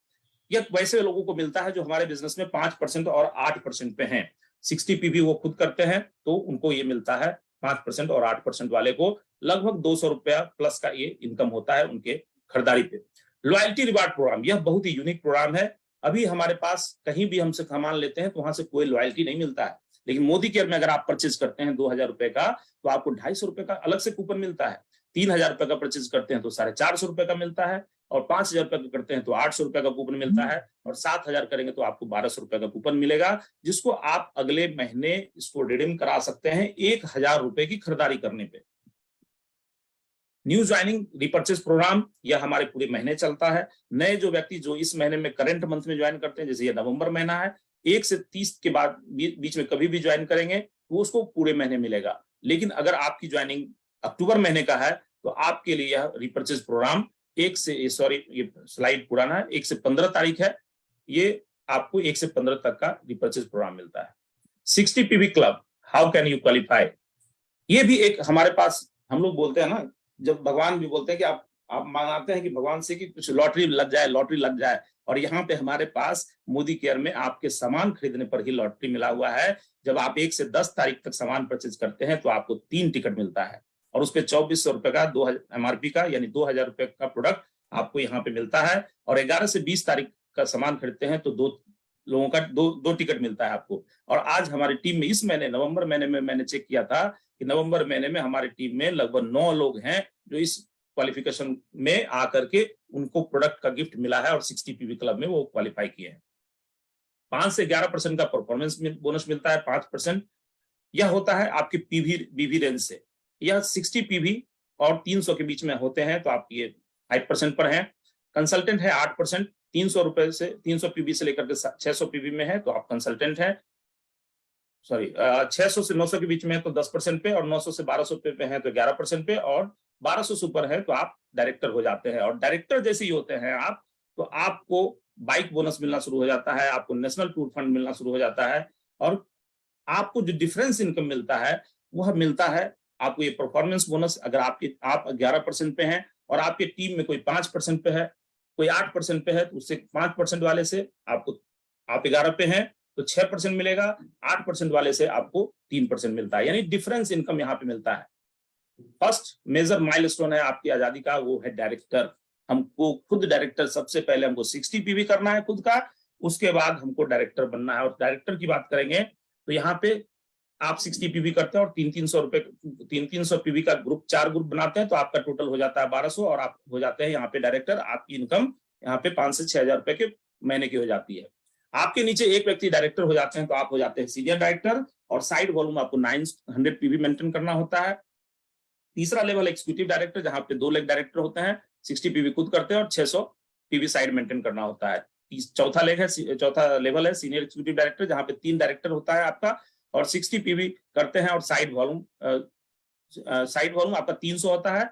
यह वैसे लोगों को मिलता है जो हमारे बिजनेस में 5% और 8% पे हैं। 60 पीवी वो खुद करते हैं तो उनको ये मिलता है 5%, और 8% वाले को लगभग 200 रुपया प्लस का ये इनकम होता है उनके खरीदारी पे। लॉयल्टी रिवार्ड प्रोग्राम, यह बहुत ही यूनिक प्रोग्राम है। अभी हमारे पास कहीं भी हमसे सामान लेते हैं तो वहां से कोई लॉयल्टी नहीं मिलता है, लेकिन मोदी केयर में अगर आप परचेज करते हैं 2,000 रुपए का तो आपको 250 रुपए का अलग से कूपन मिलता है। 3,000 रुपए का परचेज करते हैं तो 450 रुपए का मिलता है, और 5,000 रुपए का करते हैं तो 800 रुपए का कूपन मिलता है, और 7,000 करेंगे तो आपको 1,200 रुपए का कूपन मिलेगा, जिसको आप अगले महीने इसको रिडीम करा सकते हैं 1,000 रुपए की खरीदारी करने पे। न्यू ज्वाइनिंग रिपर्चेज प्रोग्राम, यह हमारे पूरे महीने चलता है। नए जो व्यक्ति जो इस महीने में करंट मंथ में ज्वाइन करते हैं, जैसे ये नवंबर महीना है, 1 से 30 के बाद बीच में कभी भी ज्वाइन करेंगे तो उसको पूरे महीने मिलेगा। लेकिन अगर आपकी ज्वाइनिंग अक्टूबर महीने का है तो आपके लिए यह रिपर्चेज प्रोग्राम 1 से ये स्लाइड पुराना है, 1 से 15 तारीख है, ये आपको 1 से 15 तक का रिपर्चेज प्रोग्राम मिलता है। 60 PV club, how can you qualify, ये भी एक हमारे पास, हम लोग बोलते हैं ना, जब भगवान भी बोलते हैं कि आप मांगते हैं कि भगवान से कि कुछ लॉटरी लग जाए, और यहाँ पे हमारे पास मोदी केयर में आपके सामान खरीदने पर ही लॉटरी मिला हुआ है। जब आप 1 से 10 तारीख तक सामान परचेज करते हैं तो आपको 3 टिकट मिलता है, और उस पर 2,400 रुपए का 2,000 एमआरपी का यानी 2,000 रुपए का प्रोडक्ट आपको यहाँ पे मिलता है। और 11 से 20 तारीख का सामान खरीदते हैं तो 2 लोगों का 2 टिकट मिलता है आपको। और आज हमारी टीम में इस महीने नवंबर महीने में मैंने चेक किया था कि नवंबर महीने में हमारी टीम में लगभग 9 लोग हैं जो इस क्वालिफिकेशन में आकर के उनको प्रोडक्ट का गिफ्ट मिला है, और 60 पीवी क्लब में वो क्वालिफाई किए हैं। 5 से 11% का परफॉर्मेंस बोनस मिलता है, 5% यह होता है आपके बीवी रेंज से। यह 60 पीवी और 300 के बीच में होते हैं तो आप ये 5% पर हैं। कंसल्टेंट है 8%, 300 रुपए से 300 पीवी से लेकर के 600 पीवी में है तो आप कंसल्टेंट हैं। 600 से 900 के बीच में है तो 10% पे, और 900 से 1200 पे है तो 11% पे, और 1200 से ऊपर है तो आप डायरेक्टर हो जाते हैं। और डायरेक्टर जैसे ही होते हैं आप, तो आपको बाइक बोनस मिलना शुरू हो जाता है, आपको नेशनल टूर फंड मिलना शुरू हो जाता है, और आपको जो डिफरेंस इनकम मिलता है वह मिलता है आपको ये परफॉर्मेंस बोनस। अगर आप 11% पे हैं और आपके टीम में कोई 5% पे है, कोई 8% पे है, तो उससे 5% वाले से आप 11 पे हैं तो 6% मिलेगा, 8% वाले से आपको 3% मिलता है, यानी डिफरेंस इनकम यहाँ पे मिलता है। फर्स्ट मेजर माइलस्टोन है आपकी आजादी का, वो है डायरेक्टर। हमको खुद डायरेक्टर, सबसे पहले हमको 60 पीवी करना है खुद का, उसके बाद हमको डायरेक्टर बनना है। और डायरेक्टर की बात करेंगे तो यहाँ पे आप 60 पीवी करते हैं और 300 पीवी का ग्रुप, 4 ग्रुप बनाते हैं तो आपका टोटल हो जाता है 1200, और आप हो जाते हैं यहाँ पे डायरेक्टर। आपकी इनकम यहाँ पे 5 से 6,000 रुपए के महीने की हो जाती है। आपके नीचे एक व्यक्ति डायरेक्टर हो जाते हैं तो आप हो जाते हैं सीनियर डायरेक्टर, और साइड वॉल्यूम आपको 900 पीवी मेंटेन करना होता है। तीसरा लेवल एग्जीक्यूटिव डायरेक्टर, जहां पे 2 लेग डायरेक्टर होते हैं, 60 पीवी खुद करते हैं और 600 पीवी साइड मेंटेन करना होता है। चौथा लेवल है सीनियर एग्जीक्यूटिव डायरेक्टर, जहां पे 3 डायरेक्टर होता है आपका, और 60 पीवी करते हैं, और साइड वॉल्यूम आपका 300 होता है।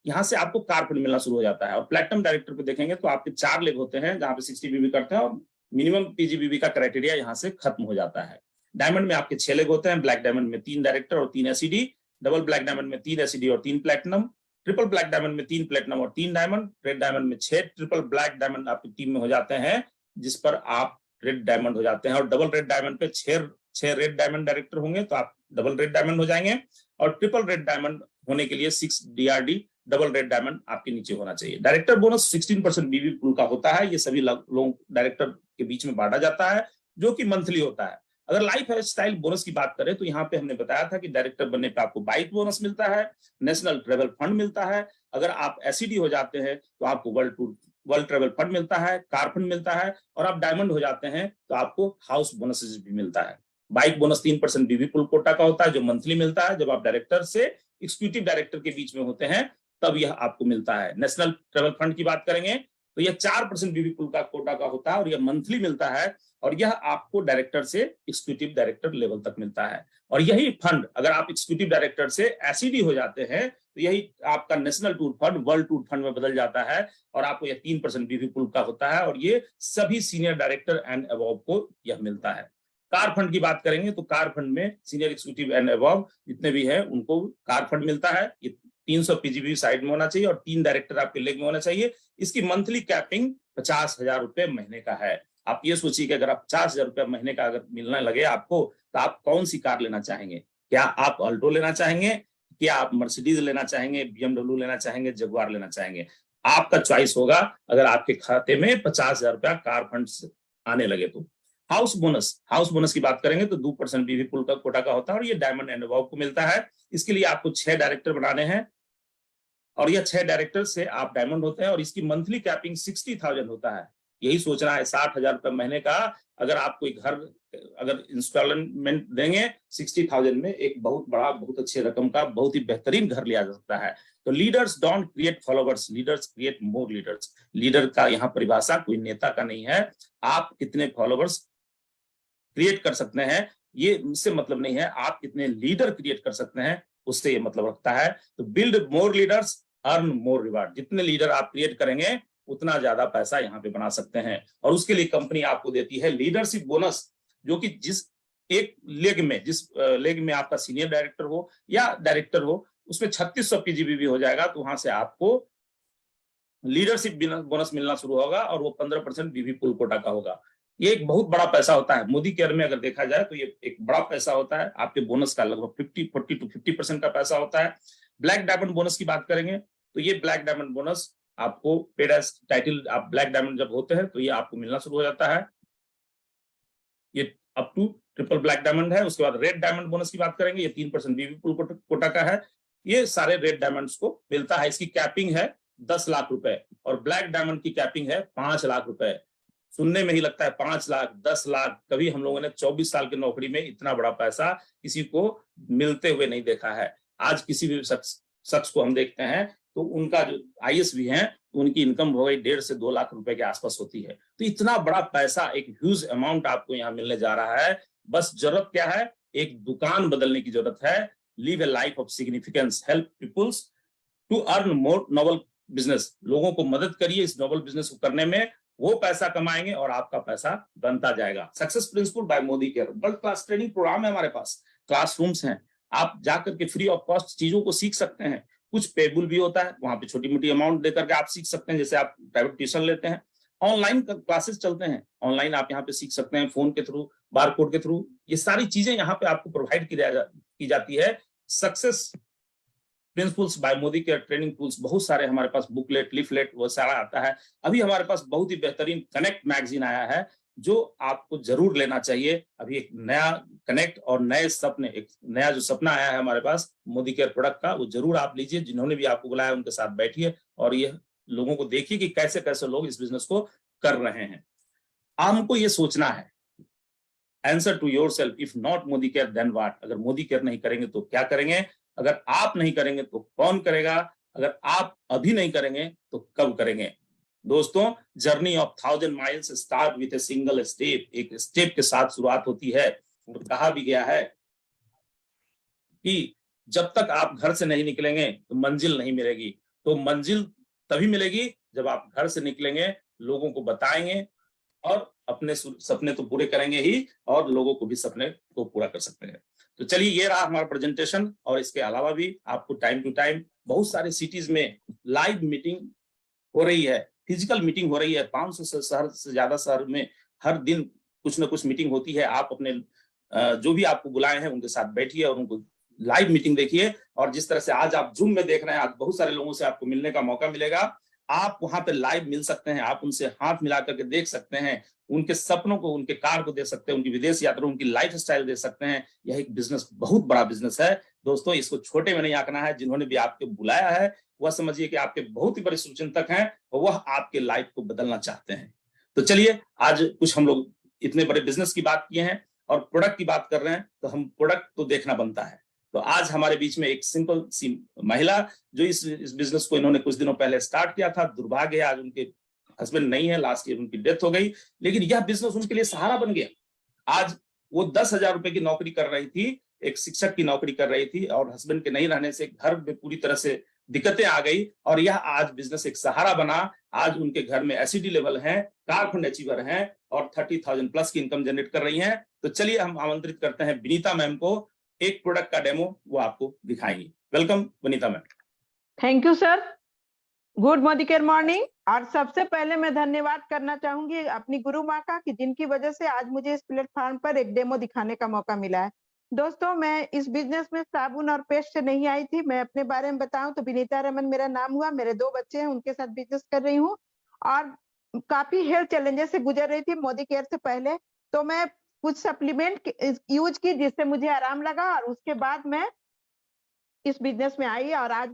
यहाँ से आपको कार फंड मिलना शुरू हो जाता है। और प्लैटिनम डायरेक्टर को देखेंगे तो आपके 4 लेग होते हैं जहां पे 60 बीबी करते हैं और मिनिमम पीजीबीबी का क्राइटेरिया यहाँ से खत्म हो जाता है। डायमंड में आपके 6 लेग होते हैं, ब्लैक डायमंड में 3 डायरेक्टर और 3 एसईडी, डबल ब्लैक डायमंड में 3 एसईडी और 3 प्लैटिनम, ट्रिपल ब्लैक डायमंड में 3 प्लैटिनम और 3 डायमंड, रेड डायमंड में 6 ट्रिपल ब्लैक डायमंड आपकी टीम में हो जाते हैं, जिस पर आप रेड डायमंड हो जाते हैं। और डबल रेड डायमंड पे 6 रेड डायमंड डायरेक्टर होंगे तो आप डबल रेड डायमंड हो जाएंगे। और ट्रिपल रेड डायमंड होने के लिए 6 डीआरडी डबल रेड डायमंड आपके नीचे होना चाहिए। डायरेक्टर बोनस 16% बीबी पूल का होता है। ये सभी लोग डायरेक्टर के बीच में बांटा जाता है, जो कि मंथली होता है। अगर लाइफ स्टाइल बोनस की बात करें तो यहाँ पे हमने बताया था कि डायरेक्टर बनने पे आपको बाइक बोनस मिलता है, नेशनल ट्रेवल फंड मिलता है, अगर आप एसईडी हो जाते हैं तो आपको वर्ल्ड ट्रेवल फंड मिलता है, कार फंड मिलता है, और आप डायमंड हो जाते हैं तो आपको हाउस बोनसेस भी मिलता है। बाइक बोनस 3% बीबी पुल कोटा का होता है, जो मंथली मिलता है। जब आप डायरेक्टर से एग्जीक्यूटिव डायरेक्टर के बीच में होते हैं तब यह आपको मिलता है। नेशनल ट्रेवल फंड की बात करेंगे तो यह 4% बीबी पुल का कोटा का होता है और यह मंथली मिलता है, और यह आपको डायरेक्टर से एग्जीक्यूटिव डायरेक्टर लेवल तक मिलता है। और यही फंड अगर आप एग्जीक्यूटिव डायरेक्टर से एसईडी हो जाते हैं तो यही आपका national tour fund world tour fund में बदल जाता है, और आपको यह 3% बीबी पुल का होता है, और ये सभी सीनियर डायरेक्टर एंड अबव को यह मिलता है। कार फंड की बात करेंगे तो कार फंड में सीनियर एग्जीक्यूटिव एंड अबव जितने भी हैं उनको कार फंड मिलता है। ये 300 पीजीबी साइड में होना चाहिए और 3 डायरेक्टर आपके लेग में होना चाहिए। इसकी मंथली कैपिंग 50,000 रुपए महीने का है। आप ये सोचिए कि अगर आप 50,000 रुपए महीने का अगर मिलने लगे आपको, तो आप कौन सी कार लेना चाहेंगे? क्या आप अल्टो लेना चाहेंगे, क्या आप मर्सिडीज लेना चाहेंगे, बीएमडब्ल्यू लेना चाहेंगे, जगुआर लेना चाहेंगे? आपका चॉइस होगा अगर आपके खाते में 50,000 रुपया कार फंड आने लगे तो। हाउस बोनस की बात करेंगे तो 2% बीबी पुल का कोटा का होता है, और ये डायमंड एंड अबव को मिलता है। इसके लिए आपको 6 डायरेक्टर बनाने हैं, और यह 6 डायरेक्टर से आप डायमंड होते हैं, और इसकी मंथली कैपिंग 60,000 होता है। यही सोचना है 60,000 रुपए महीने का अगर आप कोई घर अगर इंस्टॉलमेंट देंगे 60,000 में एक बहुत बड़ा बहुत अच्छी रकम का बहुत ही बेहतरीन घर लिया जा सकता है। तो leaders don't create followers, leaders create more leaders. Leader का यहाँ परिभाषा कोई नेता का नहीं है। आप कितने फॉलोवर्स क्रिएट कर सकते हैं ये उससे मतलब नहीं है, आप कितने लीडर क्रिएट कर सकते हैं उससे ये मतलब रखता है। तो build more leaders earn more reward. जितने लीडर आप क्रिएट करेंगे उतना ज्यादा पैसा यहाँ पे बना सकते हैं, और उसके लिए कंपनी आपको देती है लीडरशिप बोनस, जो कि जिस लेग में आपका सीनियर डायरेक्टर हो या डायरेक्टर हो उसमें 3600 पीजीबी भी हो जाएगा, तो वहां से आपको लीडरशिप बोनस मिलना शुरू होगा, और वो 15% बीबी पुल कोटा का होगा। ये एक बहुत बड़ा पैसा होता है। मोदी केयर में अगर देखा जाए तो ये एक बड़ा पैसा होता है। आपके बोनस का लगभग 40 to 50% का पैसा होता है। ब्लैक डायमंड बोनस की बात करेंगे तो ये ब्लैक डायमंड बोनस आपको पेड एज टाइटल, आप ब्लैक डायमंड जब होते हैं तो ये आपको मिलना शुरू हो जाता है। ये up to triple black diamond है। उसके बाद रेड डायमंड बोनस की बात करेंगे, ये 3% बीबी पुल कोटा का है। ये सारे रेड डायमंड्स को मिलता है। इसकी कैपिंग है 10 लाख रुपए, और ब्लैक डायमंड की कैपिंग है 5 लाख रुपए। सुनने में ही लगता है 5 लाख 10 लाख, कभी हम लोगों ने 24 साल की नौकरी में इतना बड़ा पैसा किसी को मिलते हुए नहीं देखा है। आज किसी भी शख्स को हम देखते हैं तो उनका जो आईएएस भी है तो उनकी इनकम हो गई 1.5 से 2 लाख रुपए के आसपास होती है। तो इतना बड़ा पैसा, एक ह्यूज अमाउंट आपको यहाँ मिलने जा रहा है। बस जरूरत क्या है? एक दुकान बदलने की जरूरत है। Live a life of significance, help peoples to earn more noble business. लोगों को मदद करिए इस नोबल बिजनेस को करने में, वो पैसा कमाएंगे और आपका पैसा बनता जाएगा। Success principle by Modicare world class training programme है हमारे पास, क्लासरूम्स हैं, आप जाकर के फ्री ऑफ कॉस्ट चीजों को सीख सकते हैं। कुछ पेबल भी होता है, वहां पे छोटी मोटी अमाउंट देकर के आप सीख सकते हैं, जैसे आप प्राइवेट ट्यूशन लेते हैं। ऑनलाइन क्लासेस चलते हैं, ऑनलाइन आप यहाँ पे सीख सकते हैं, फोन के थ्रू, बार कोड के थ्रू। ये सारी चीजें यहाँ पे आपको प्रोवाइड की जाती है। Success principles by Modicare training tools, बहुत सारे हमारे पास बुकलेट, लिफलेट वो सारा आता है। अभी हमारे पास बहुत ही बेहतरीन कनेक्ट मैगजीन आया है जो आपको जरूर लेना चाहिए। अभी एक नया कनेक्ट और नए सपने, एक नया जो सपना आया है हमारे पास मोदी केयर प्रोडक्ट का, वो जरूर आप लीजिए। जिन्होंने भी आपको बुलाया उनके साथ बैठिए और ये लोगों को देखिए कि कैसे कैसे लोग इस बिजनेस को कर रहे हैं। हमको ये सोचना है, answer to yourself, if not Modicare then what. अगर मोदी केयर नहीं करेंगे तो क्या करेंगे? अगर आप नहीं करेंगे तो कौन करेगा? अगर आप अभी नहीं करेंगे तो कब करेंगे? दोस्तों, journey of 1000 miles start with a single step. एक स्टेप के साथ शुरुआत होती है। और कहा भी गया है कि जब तक आप घर से नहीं निकलेंगे तो मंजिल नहीं मिलेगी, तो मंजिल तभी मिलेगी जब आप घर से निकलेंगे, लोगों को बताएंगे और अपने सपने तो पूरे करेंगे ही और लोगों को भी सपने को पूरा कर सकते हैं। तो चलिए, ये रहा हमारा प्रेजेंटेशन। और इसके अलावा भी आपको टाइम टू टाइम बहुत सारे सिटीज में लाइव मीटिंग हो रही है, फिजिकल मीटिंग हो रही है। 500 शहर से ज्यादा शहर में हर दिन कुछ ना कुछ मीटिंग होती है। आप अपने जो भी आपको बुलाए हैं उनके साथ बैठिए और उनको लाइव मीटिंग देखिए। और जिस तरह से आज आप जूम में देख रहे हैं, आज बहुत सारे लोगों से आपको मिलने का मौका मिलेगा। आप वहां पे लाइव मिल सकते हैं, आप उनसे हाथ मिला करके देख सकते हैं, उनके सपनों को, उनके कार को दे सकते हैं, उनकी विदेश यात्रा, उनकी लाइफ स्टाइल दे सकते हैं। यह एक बिजनेस, बहुत बड़ा बिजनेस है दोस्तों। इसको छोटे में नहीं आंकना है। जिन्होंने भी आपको बुलाया है वह समझिए कि आपके बहुत ही बड़े शुभचिंतक हैं और वह आपके लाइफ को बदलना चाहते हैं। तो चलिए, आज कुछ हम लोग इतने बड़े बिजनेस की बात किए हैं और प्रोडक्ट की बात कर रहे हैं, तो हम प्रोडक्ट तो देखना बनता है। तो आज हमारे बीच में एक सिंपल सी महिला, जो इस बिजनेस को इन्होंने कुछ दिनों पहले स्टार्ट किया था। दुर्भाग्य आज उनके हस्बैंड नहीं है, लास्ट ईयर उनकी डेथ हो गई, लेकिन यह बिजनेस उनके लिए सहारा बन गया। आज वो 10,000 रुपए की नौकरी कर रही थी, एक शिक्षक की नौकरी कर रही थी और हस्बैंड के नहीं रहने से घर में पूरी तरह से दिक्कतें आ गई और यह आज बिजनेस एक सहारा बना। आज उनके घर में एसिडी लेवल है, कार फंड अचीवर हैं और 30,000 प्लस की इनकम जनरेट कर रही हैं। तो चलिए, हम आमंत्रित करते हैं विनीता मैम को, एक प्रोडक्ट का डेमो वो आपको दिखाएंगी। Welcome Vinita ma'am.
Thank you sir. Good Modicare morning. और सबसे पहले मैं धन्यवाद करना चाहूंगी अपनी गुरु माँ का, कि जिनकी वजह से आज मुझे इस प्लेटफॉर्म पर एक डेमो दिखाने का मौका मिला है। दोस्तों, मैं इस बिजनेस में साबुन और पेस्ट से नहीं आई थी। मैं अपने बारे में बताऊं तो विनीता रमन मेरा नाम हुआ। मेरे 2 बच्चे हैं, उनके साथ बिजनेस कर रही हूँ और काफी हेल्थ चैलेंजेस से गुजर रही थी मोदी केयर से पहले। तो मैं कुछ सप्लीमेंट यूज की जिससे मुझे आराम लगा और उसके बाद मैं इस बिजनेस में आई और आज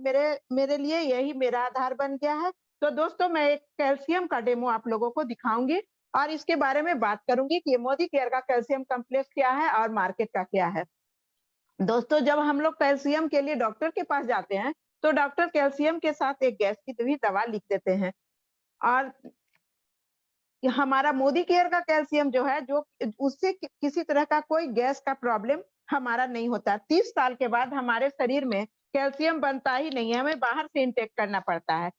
मेरे लिए यही मेरा आधार बन गया है। तो दोस्तों, मैं एक कैल्शियम का डेमो आप लोगों को दिखाऊंगी और इसके बारे में बात करूंगी कि मोदी केयर का कैल्शियम कॉम्प्लेक्स क्या है और मार्केट का क्या है। दोस्तों, जब हम लोग कैल्शियम के लिए डॉक्टर के पास जाते हैं तो डॉक्टर कैल्शियम के साथ एक गैस की भी दवा लिख देते हैं। और हमारा मोदी केयर का कैल्शियम जो है, जो उससे किसी तरह का कोई गैस का प्रॉब्लम हमारा नहीं होता। 30 साल के बाद हमारे शरीर में कैल्शियम बनता ही नहीं है, हमें बाहर से इंटेक करना पड़ता है।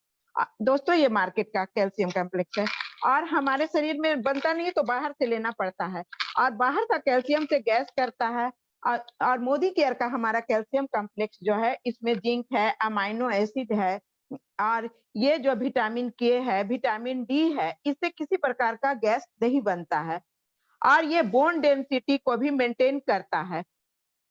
दोस्तों, ये मार्केट का कैल्शियम कॉम्प्लेक्स है और हमारे शरीर में बनता नहीं है तो बाहर से लेना पड़ता है और बाहर का कैल्शियम से गैस करता है। और मोदी केयर का हमारा कैल्शियम कॉम्प्लेक्स जो है, इसमें जिंक है, अमाइनो एसिड है और ये जो विटामिन के है, विटामिन डी है, इससे किसी प्रकार का गैस नहीं बनता है और ये बोन डेंसिटी को भी मेंटेन करता है।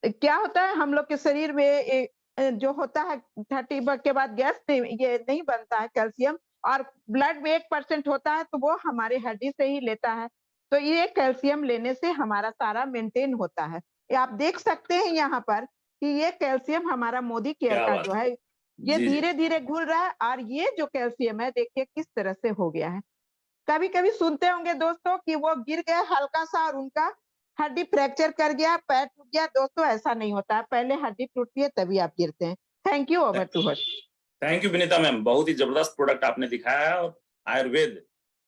क्या होता है, हम लोग के शरीर में जो होता है 30 के बाद गैस ये नहीं बनता है कैल्शियम, और ब्लड में 1% होता है तो वो हमारे हड्डी से ही लेता है। तो ये कैल्शियम लेने से हमारा सारा मेंटेन होता है। ये आप देख सकते हैं यहाँ पर कि ये कैल्शियम हमारा मोदी केयर का जो है, ये धीरे धीरे घुल रहा है और ये जो कैल्शियम है, देखिए किस तरह से हो गया है। कभी कभी सुनते होंगे दोस्तों कि वो गिर गए हल्का सा और उनका हड्डी फ्रैक्चर कर गया, पैर टूट गया। दोस्तों, ऐसा नहीं होता है, पहले हड्डी टूटती है तभी आप गिरते हैं। Thank you. Over to host.
Thank you Vinita ma'am, बहुत ही जबरदस्त प्रोडक्ट आपने दिखाया है। और आयुर्वेद,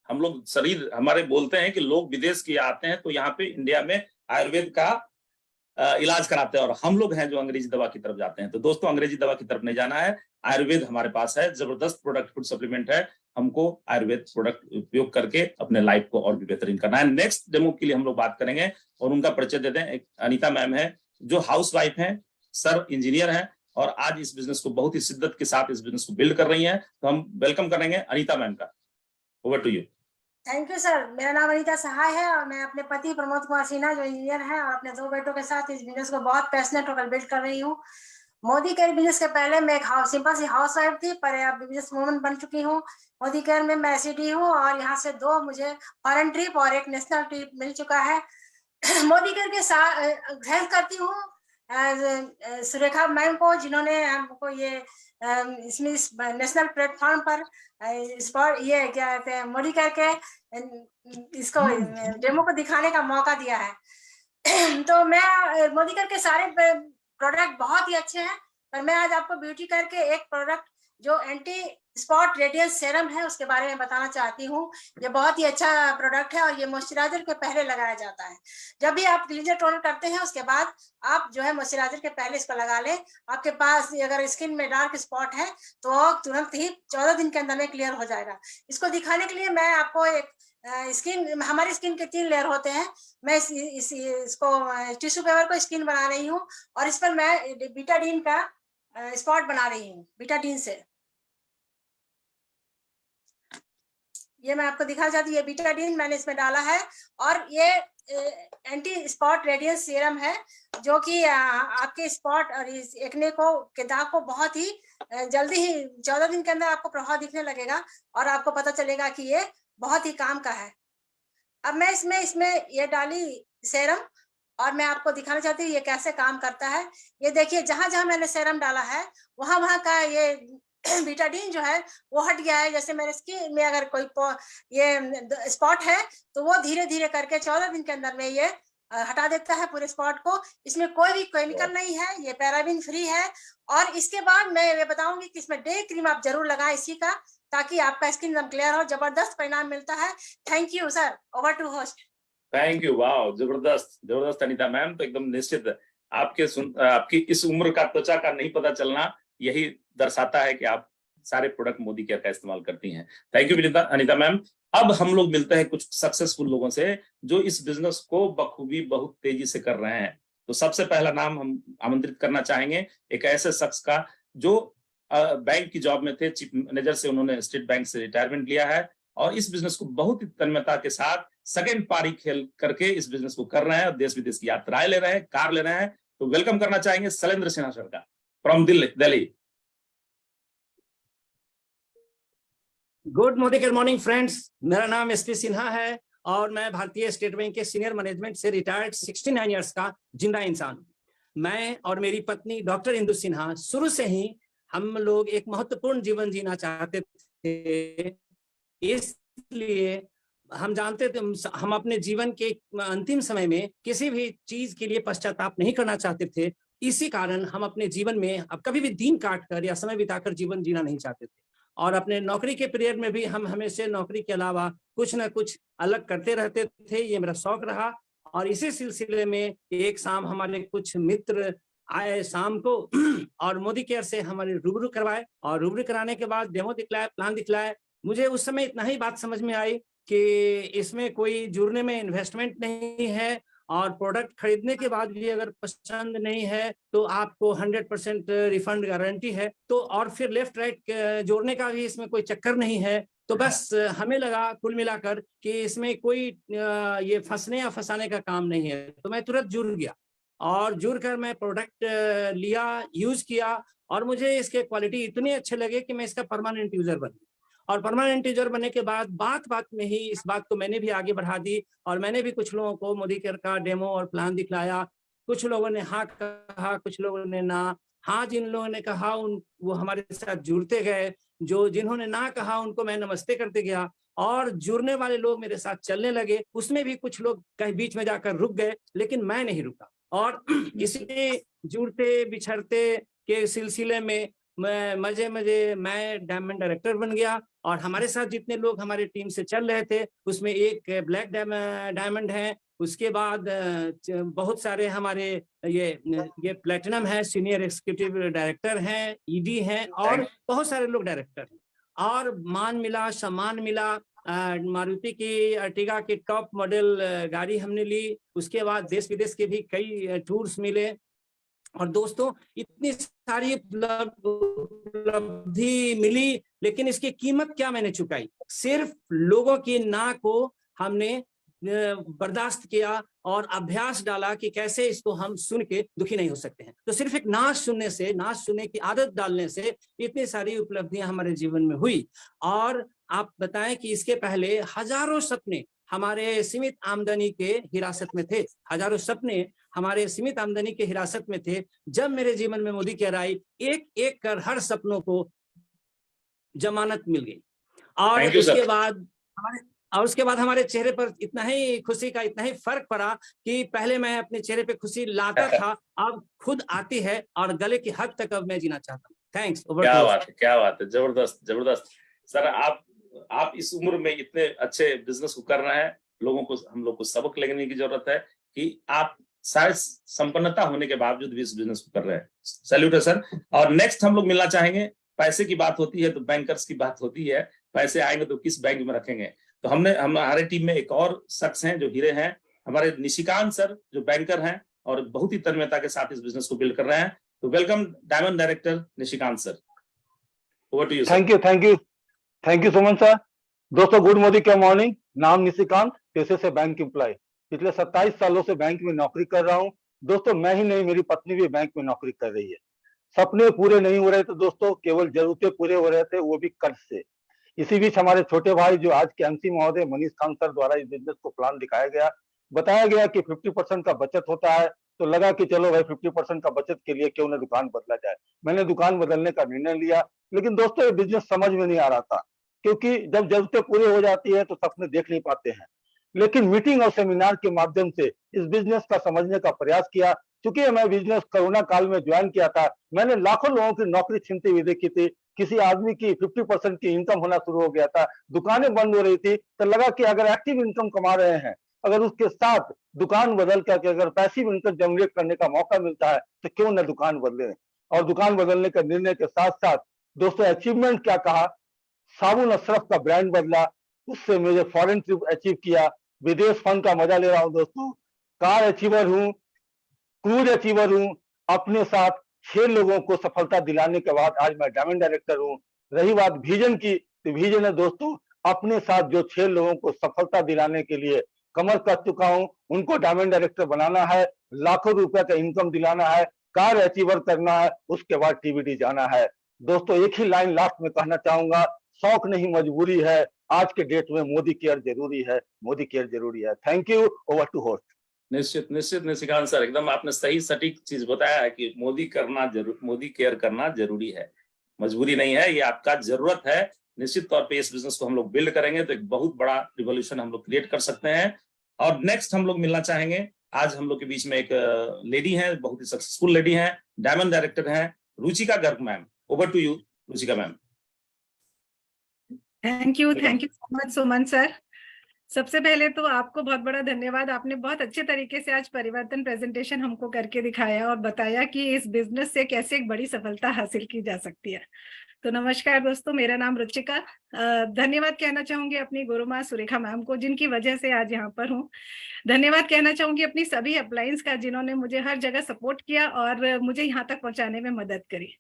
हम लोग शरीर हमारे बोलते हैं कि लोग विदेश के आते हैं तो यहाँ पे इंडिया में आयुर्वेद का इलाज कराते हैं और हम लोग हैं जो अंग्रेजी दवा की तरफ जाते हैं। तो दोस्तों, अंग्रेजी दवा की तरफ नहीं जाना है, आयुर्वेद हमारे पास है। जबरदस्त प्रोडक्ट, फूड सप्लीमेंट है। हमको आयुर्वेद प्रोडक्ट उपयोग करके अपने लाइफ को और भी बेहतरीन करना है। नेक्स्ट डेमो के लिए हम लोग बात करेंगे और उनका परिचय देते हैं। एक अनीता मैम है जो हाउस वाइफ है, सर इंजीनियर है और आज इस बिजनेस को बहुत ही शिद्दत के साथ इस बिजनेस को बिल्ड कर रही हैं। तो हम वेलकम करेंगे अनीता मैम का। Over to you.
Thank you sir. मेरा नाम अनीता सहाय है और मैं अपने पति प्रमोद कुमार सिन्हा जो इंजीनियर है और अपने 2 बेटों के साथ इस बिजनेस को बहुत पैशनेट होकर बिल्ड कर रही हूँ। मोदी केयर बिजनेस के पहले मैं एक सिंपल सी हाउस वाइफ थी, पर अब बिजनेस वूमन बन चुकी हूँ। मोदी केयर में मैं एसईडी हूँ और यहाँ से 2 मुझे फॉरेन ट्रिप और एक नेशनल ट्रिप मिल चुका है। मोदी केयर के साथ हेल्प करती हूँ सुरेखा मैम को, जिन्होंने हमको ये इसमें इस नेशनल प्लेटफॉर्म पर इस पर ये क्या कहते हैं मोदी केयर के इसको डेमो को दिखाने का मौका दिया है। तो मैं मोदी केयर के सारे प्रोडक्ट बहुत ही अच्छे हैं, पर मैं आज आपको ब्यूटी केयर के एक प्रोडक्ट जो एंटी स्पॉट रेडियंस सेरम है उसके बारे में बताना चाहती हूँ। ये बहुत ही अच्छा प्रोडक्ट है और ये मॉइस्चराइजर के पहले लगाया जाता है। जब भी आप क्लींजर टोनर करते हैं उसके बाद आप जो है मॉइस्चराइजर के पहले इसको लगा लें। आपके पास अगर स्किन में डार्क स्पॉट है तो तुरंत ही 14 दिन के अंदर में क्लियर हो जाएगा। इसको दिखाने के लिए मैं आपको एक स्किन, हमारी स्किन के 3 लेयर होते हैं। मैं इसको टिश्यू पेपर को स्किन बना रही हूँ और इस पर मैं बीटाडीन का स्पॉट बना रही हूँ बीटाडीन से। ये मैं आपको दिखा चाहती हूँ, ये बीटाडीन मैंने इसमें डाला है और ये एंटी स्पॉट रेडियंस सीरम है जो कि आपके स्पॉट और इस एक्ने को के दाग को बहुत ही जल्दी ही 14 दिन के अंदर आपको प्रभाव दिखने लगेगा और आपको पता चलेगा कि ये बहुत ही काम का है। अब मैं इसमें ये डाली सेरम और मैं आपको दिखाना चाहती हूँ ये कैसे काम करता है। ये देखिए, जहां जहां मैंने सेरम डाला है वहां का ये बीटाडीन जो है वो हट गया है। जैसे मेरे स्किन में अगर कोई ये स्पॉट है तो वो धीरे धीरे करके 14 दिन के अंदर में ये हटा देता है पूरे स्पॉट को। इसमें कोई भी केमिकल नहीं है, ये पैराबिन फ्री है। और इसके बाद मैं ये बताऊंगी कि इसमें डे क्रीम आप जरूर लगाएं इसी का, ताकि आपका स्किन एकदम क्लियर हो। जबरदस्त परिणाम मिलता है। Thank you sir, over to host.
Thank you. वाह, जबरदस्त जबरदस्त अनीता मैम। तो एकदम निश्चित आपकी इस उम्र का त्वचा का नहीं पता चलना यही दर्शाता है कि आप सारे प्रोडक्ट मोदी केयर का इस्तेमाल करती हैं। Thank you Anita ma'am. अब हम लोग मिलते हैं कुछ सक्सेसफुल लोगों से जो इस बिजनेस को बखूबी बहुत तेजी से कर रहे हैं। तो सबसे पहला नाम हम आमंत्रित करना चाहेंगे एक ऐसे शख्स का जो बैंक की जॉब में थे, चीफ मैनेजर से उन्होंने स्टेट बैंक से रिटायरमेंट लिया है और इस बिजनेस को बहुत ही तन्मयता के साथ सेकंड पारी खेल करके इस बिजनेस को कर रहे हैं और देश विदेश की यात्राएं ले रहे हैं, कार ले रहे हैं। तो वेलकम करना चाहेंगे शैलेंद्र सिन्हा सर का from Delhi.
Good Modicare morning friends, मेरा नाम एसपी सिन्हा है और मैं भारतीय स्टेट बैंक के सीनियर मैनेजमेंट से रिटायर्ड 69 इयर्स का जिंदा इंसान। मैं और मेरी पत्नी डॉक्टर इंदु सिन्हा शुरू से ही हम लोग एक महत्वपूर्ण जीवन जीना चाहते थे, इसलिए हम जानते थे हम अपने जीवन के अंतिम समय में किसी भी चीज के लिए पश्चाताप नहीं करना चाहते थे। इसी कारण हम अपने जीवन में अब कभी भी दिन काट कर या समय बिताकर जीवन जीना नहीं चाहते थे और अपने नौकरी के पीरियड में भी हम हमेशा नौकरी के अलावा कुछ ना कुछ अलग करते रहते थे। ये मेरा शौक रहा और इसी सिलसिले में एक शाम हमारे कुछ मित्र आए शाम को और मोदी केयर से हमारे रूबरू करवाए और रूबरू कराने के बाद डेमो दिखलाया, प्लान दिखलाया। मुझे उस समय इतना ही बात समझ में आई कि इसमें कोई जुड़ने में इन्वेस्टमेंट नहीं है और प्रोडक्ट खरीदने के बाद भी अगर पसंद नहीं है तो आपको 100% रिफंड गारंटी है। तो और फिर लेफ्ट राइट जोड़ने का भी इसमें कोई चक्कर नहीं है। तो बस हमें लगा कुल मिलाकर कि इसमें कोई ये फंसने या फंसाने का काम नहीं है। तो मैं तुरंत जुड़ गया और जुड़ कर मैं प्रोडक्ट लिया, यूज किया और मुझे इसके क्वालिटी इतने अच्छे लगे कि मैं इसका परमानेंट यूजर बन गया। और परमानेंट यूजर बनने के बाद बात में ही इस बात को मैंने भी आगे बढ़ा दी और मैंने भी कुछ लोगों को मोदी केयर का डेमो और प्लान दिखलाया। कुछ लोगों ने हाँ कहा, कुछ लोगों ने ना। हाँ, जिन लोगों ने कहा वो हमारे साथ जुड़ते गए, जिन्होंने ना कहा उनको मैं नमस्ते करते गया और जुड़ने वाले लोग मेरे साथ चलने लगे। उसमें भी कुछ लोग कहीं बीच में जाकर रुक गए, लेकिन मैं नहीं रुका और इसी जुड़ते बिछड़ते के सिलसिले में मजे मैं डायमंड डायरेक्टर बन गया और हमारे साथ जितने लोग हमारे टीम से चल रहे थे उसमें एक ब्लैक डायमंड है, उसके बाद बहुत सारे हमारे ये प्लेटिनम है, सीनियर एग्जीक्यूटिव डायरेक्टर हैं, ईडी हैं और बहुत सारे लोग डायरेक्टर हैं। और मान मिला, सम्मान मिला। मारुति की अर्टिगा की टॉप मॉडल गाड़ी हमने ली। उसके बाद देश विदेश के भी कई टूर्स मिले और दोस्तों इतनी सारी उपलब्धि मिली, लेकिन इसकी कीमत क्या मैंने चुकाई? सिर्फ लोगों की ना को हमने बर्दाश्त किया और अभ्यास डाला कि कैसे इसको हम सुन के दुखी नहीं हो सकते हैं। तो सिर्फ एक नाच सुनने की आदत डालने से इतनी सारी उपलब्धियां हमारे जीवन में हुई। और आप बताएं कि इसके पहले हजारों सपने हमारे सीमित आमदनी के हिरासत में थे, हजारों सपने हमारे सीमित आमदनी के हिरासत में थे। जब मेरे जीवन में मोदी केयर आई, एक एक कर हर सपनों को जमानत मिल गई और उसके बाद हमारे चेहरे पर इतना ही खुशी का इतना ही फर्क पड़ा कि पहले मैं अपने चेहरे पे खुशी लाता था, अब खुद आती है और गले की हद तक अब मैं जीना चाहता हूँ। थैंक्स।
क्या बात है, क्या बात है, जबरदस्त जबरदस्त। सर आप इस उम्र में इतने अच्छे बिजनेस को कर रहे हैं, हम लोग को सबक लेने की जरूरत है कि आप सारे संपन्नता होने के बावजूद भी इस बिजनेस को कर रहे हैं। सैल्यूट है सर। और नेक्स्ट हम लोग मिलना चाहेंगे, पैसे की बात होती है तो बैंकर्स की बात होती है, पैसे आएंगे तो किस बैंक में रखेंगे। तो हमारे टीम में एक और शख्स हैं जो हीरे हैं, हमारे निशिकांत सर, जो बैंकर हैं और बहुत ही तन्मयता के साथ इस बिजनेस को बिल्ड कर रहे हैं। तो welcome diamond director Nishikant sir, over to you.
Thank you so much sir. दोस्तों गुड मॉर्निंग, मॉर्निंग। नाम निशिकांत, पेशे से बैंक एम्प्लॉय, पिछले 27 सालों से बैंक में नौकरी कर रहा हूं। दोस्तों मैं ही नहीं, मेरी पत्नी भी बैंक में नौकरी कर रही है। सपने पूरे नहीं हो रहे थे दोस्तों, केवल जरूरतें पूरे हो रहे थे, वो भी कर्ज से। इसी बीच हमारे छोटे भाई जो आज के एमसी महोदय मनीष खान सर द्वारा इस बिजनेस को प्लान दिखाया गया, बताया गया कि 50% का बचत होता है, तो लगा कि चलो भाई 50% का बचत के लिए क्यों ना दुकान बदला जाए। मैंने दुकान बदलने का निर्णय लिया। लेकिन दोस्तों ये बिजनेस समझ में नहीं आ रहा था, क्योंकि जब जरूरतें पूरी हो जाती है तो सपने देख नहीं पाते हैं। लेकिन मीटिंग और सेमिनार के माध्यम से इस बिजनेस का समझने का प्रयास किया। चूंकि मैं बिजनेस कोरोना काल में ज्वाइन किया था, मैंने लाखों लोगों की नौकरी छीनती हुई देखी थी। किसी आदमी की 50% की इनकम होना शुरू हो गया था, दुकानें बंद हो रही थी, तो लगा कि अगर एक्टिव इनकम कमा रहे हैं, अगर उसके साथ दुकान बदल करके अगर पैसिव इनकम जनरेट करने का मौका मिलता है तो क्यों न दुकान बदले। और दुकान बदलने के निर्णय के साथ साथ दोस्तों अचीवमेंट क्या कहा, साबुन अशरफ का ब्रांड बदला, उससे मुझे फॉरेन ट्रिप अचीव किया, विदेश फंड का मजा ले रहा हूं दोस्तों, कार अचीवर हूं, क्रूज अचीवर हूं। अपने साथ 6 लोगों को सफलता दिलाने के बाद आज मैं डायमंड डायरेक्टर हूं। रही बात विजन की, तो विजन है दोस्तों, अपने साथ जो 6 लोगों को सफलता दिलाने के लिए कमर कस चुका हूं, उनको डायमंड डायरेक्टर बनाना है, लाखों रुपए का इनकम दिलाना है, कार अचीवर करना है, उसके बाद टीवीडी जाना है। दोस्तों एक ही लाइन लास्ट में कहना चाहूंगा, शौक नहीं मजबूरी है, आज के डेट में मोदी केयर जरूरी है, मोदी केयर जरूरी है। Thank you, over to host.
निश्चित निश्चित निशिकांत सर, एकदम आपने सही सटीक चीज बताया है कि मोदी केयर करना जरूरी है, मजबूरी नहीं है, ये आपका जरूरत है। निश्चित तौर पे इस बिजनेस को हम लोग बिल्ड करेंगे तो एक बहुत बड़ा रिवॉल्यूशन हम लोग क्रिएट कर सकते हैं। और नेक्स्ट हम लोग मिलना चाहेंगे, आज हम लोग के बीच में एक लेडी है, बहुत ही सक्सेसफुल लेडी है, डायमंड डायरेक्टर है, Ruchika Garg ma'am. Over to you Ruchika ma'am.
Thank you so much Suman sir. सबसे पहले तो आपको बहुत बड़ा धन्यवाद, आपने बहुत अच्छे तरीके से आज परिवर्तन प्रेजेंटेशन हमको करके दिखाया और बताया कि इस बिजनेस से कैसे एक बड़ी सफलता हासिल की जा सकती है। तो नमस्कार दोस्तों, मेरा नाम रुचिका। धन्यवाद कहना चाहूंगी अपनी गुरु माँ सुरेखा मैम को, जिनकी वजह से आज यहाँ पर हूँ। धन्यवाद कहना चाहूंगी अपनी सभी अपलायंस का, जिन्होंने मुझे हर जगह सपोर्ट किया और मुझे यहाँ तक पहुंचाने में मदद करी।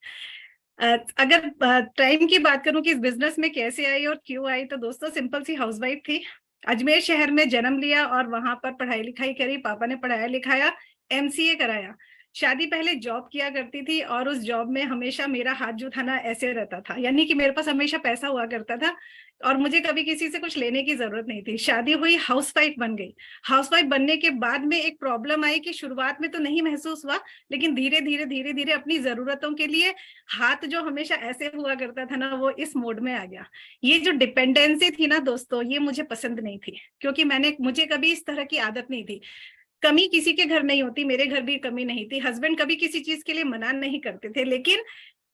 अगर टाइम की बात करूं कि इस बिजनेस में कैसे आई और क्यों आई, तो दोस्तों सिंपल सी हाउसवाइफ थी, अजमेर शहर में जन्म लिया और वहां पर पढ़ाई लिखाई करी। पापा ने पढ़ाया लिखाया, MCA कराया। शादी पहले जॉब किया करती थी और उस जॉब में हमेशा मेरा हाथ जो था ना ऐसे रहता था, यानी कि मेरे पास हमेशा पैसा हुआ करता था और मुझे कभी किसी से कुछ लेने की जरूरत नहीं थी। शादी हुई, हाउसवाइफ बन गई। हाउसवाइफ बनने के बाद में एक प्रॉब्लम आई कि शुरुआत में तो नहीं महसूस हुआ, लेकिन धीरे धीरे अपनी जरूरतों के लिए हाथ जो हमेशा ऐसे हुआ करता था ना, वो इस मोड में आ गया। ये जो डिपेंडेंसी थी ना दोस्तों, ये मुझे पसंद नहीं थी, क्योंकि मुझे कभी इस तरह की आदत नहीं थी। कमी किसी के घर नहीं होती, मेरे घर भी कमी नहीं थी। हस्बैंड कभी किसी चीज के लिए मना नहीं करते थे, लेकिन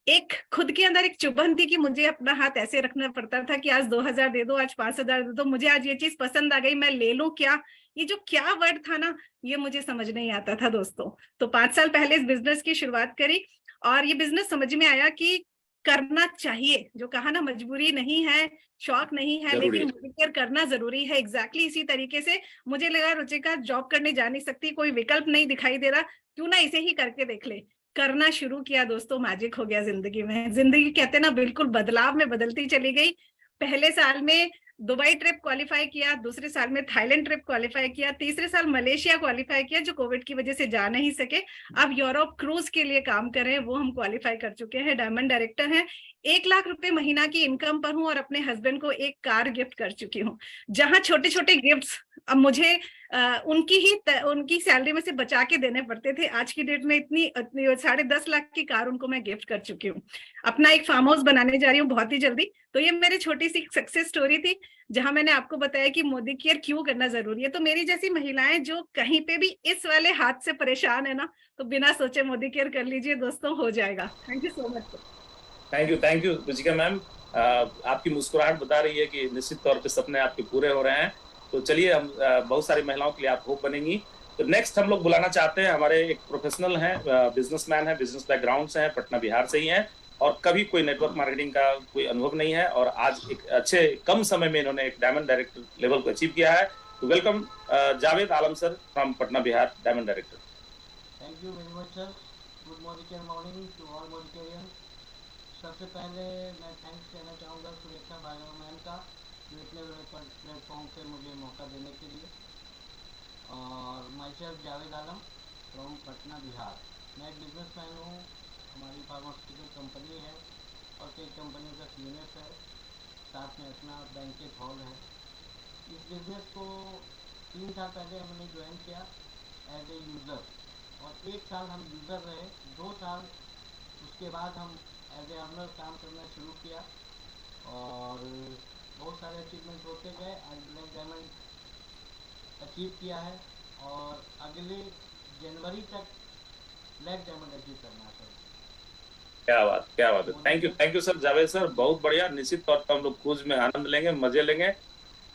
एक खुद के अंदर एक चुभन थी कि मुझे अपना हाथ ऐसे रखना पड़ता था कि आज 2000 दे दो, आज 5000 दे दो, मुझे आज ये चीज पसंद आ गई, मैं ले लूं क्या। ये जो क्या वर्ड था ना, ये मुझे समझ नहीं आता था दोस्तों। तो 5 साल पहले इस बिजनेस की शुरुआत करी और ये बिजनेस समझ में आया कि करना चाहिए। जो कहा ना, मजबूरी नहीं है, शौक नहीं है, लेकिन केयर करना जरूरी है। एग्जैक्टली इसी तरीके से मुझे लगा रुचिका जॉब करने जा नहीं सकती, कोई विकल्प नहीं दिखाई दे रहा, क्यों ना इसे ही करके देख ले। करना शुरू किया दोस्तों, मैजिक हो गया जिंदगी में। जिंदगी कहते ना, बिल्कुल बदलाव में बदलती चली गई। पहले साल में दुबई ट्रिप क्वालिफाई किया, दूसरे साल में थाईलैंड ट्रिप क्वालिफाई किया, तीसरे साल मलेशिया क्वालिफाई किया, जो कोविड की वजह से जा नहीं सके। अब यूरोप क्रूज के लिए काम कर रहे हैं, वो हम क्वालिफाई कर चुके हैं, डायमंड डायरेक्टर हैं। 1 लाख रुपए महीना की इनकम पर हूं और अपने हस्बैंड को एक कार गिफ्ट कर चुकी हूँ। जहां छोटे छोटे गिफ्ट्स अब मुझे उनकी सैलरी में से बचा के देने पड़ते थे, आज की डेट में इतनी 10.5 लाख की कार उनको मैं गिफ्ट कर चुकी हूँ। अपना एक फार्म हाउस बनाने जा रही हूँ बहुत ही जल्दी। तो ये मेरी छोटी सी सक्सेस स्टोरी थी, जहां मैंने आपको बताया कि मोदी केयर क्यों करना जरूरी है। तो मेरी जैसी महिलाएं जो कहीं पे भी इस वाले हाथ से परेशान है ना, तो बिना सोचे मोदी केयर कर लीजिए दोस्तों, हो जाएगा। Thank you so much.
Thank you Ruchika ma'am. आपकी मुस्कुराहट बता रही है कि निश्चित तौर पे सपने आपके पूरे हो रहे हैं। तो चलिए, हम बहुत सारी महिलाओं के लिए आप होप बनेंगी। तो नेक्स्ट हम लोग बुलाना चाहते हैं, हमारे एक प्रोफेशनल हैं, बिजनेसमैन है, बिजनेस बैकग्राउंड से हैं, पटना बिहार से ही हैं, और कभी कोई नेटवर्क मार्केटिंग का कोई अनुभव नहीं है, और आज एक अच्छे कम समय में इन्होंने एक डायमंड डायरेक्टर लेवल को अचीव किया है। तो welcome Javed Alam sir from Patna Bihar, diamond director.
Thank you very much sir. Good morning to all Modicarians. सबसे पहले मैं थैंक्स कहना चाहूँगा सुरेखा भार्गव मैम का, जो इतने बड़े प्लेटफॉर्म पे मुझे मौका देने के लिए। और my self Javed Alam from Patna Bihar. मैं एक बिजनेसमैन हूँ। हमारी फार्मास्यूटिकल कंपनी है और कई कंपनियों का सीनियर्स है, साथ में अपना बैंकेट हॉल है। इस बिज़नेस को 3 साल पहले हमने ज्वाइन किया एज ए यूज़र, और 1 साल हम यूज़र रहे। 2 साल उसके बाद हम एज ए अर्नर काम करना शुरू किया, और बहुत सारे अचीवमेंट होते गए। आज ब्लैक डायमंड अचीव किया है, और अगले जनवरी तक ब्लैक डायमंड अचीव करना है सर।
क्या बात है। Thank you sir, Javed sir, बहुत बढ़िया। निश्चित तौर पर हम लोग क्रूज में आनंद लेंगे, मजे लेंगे।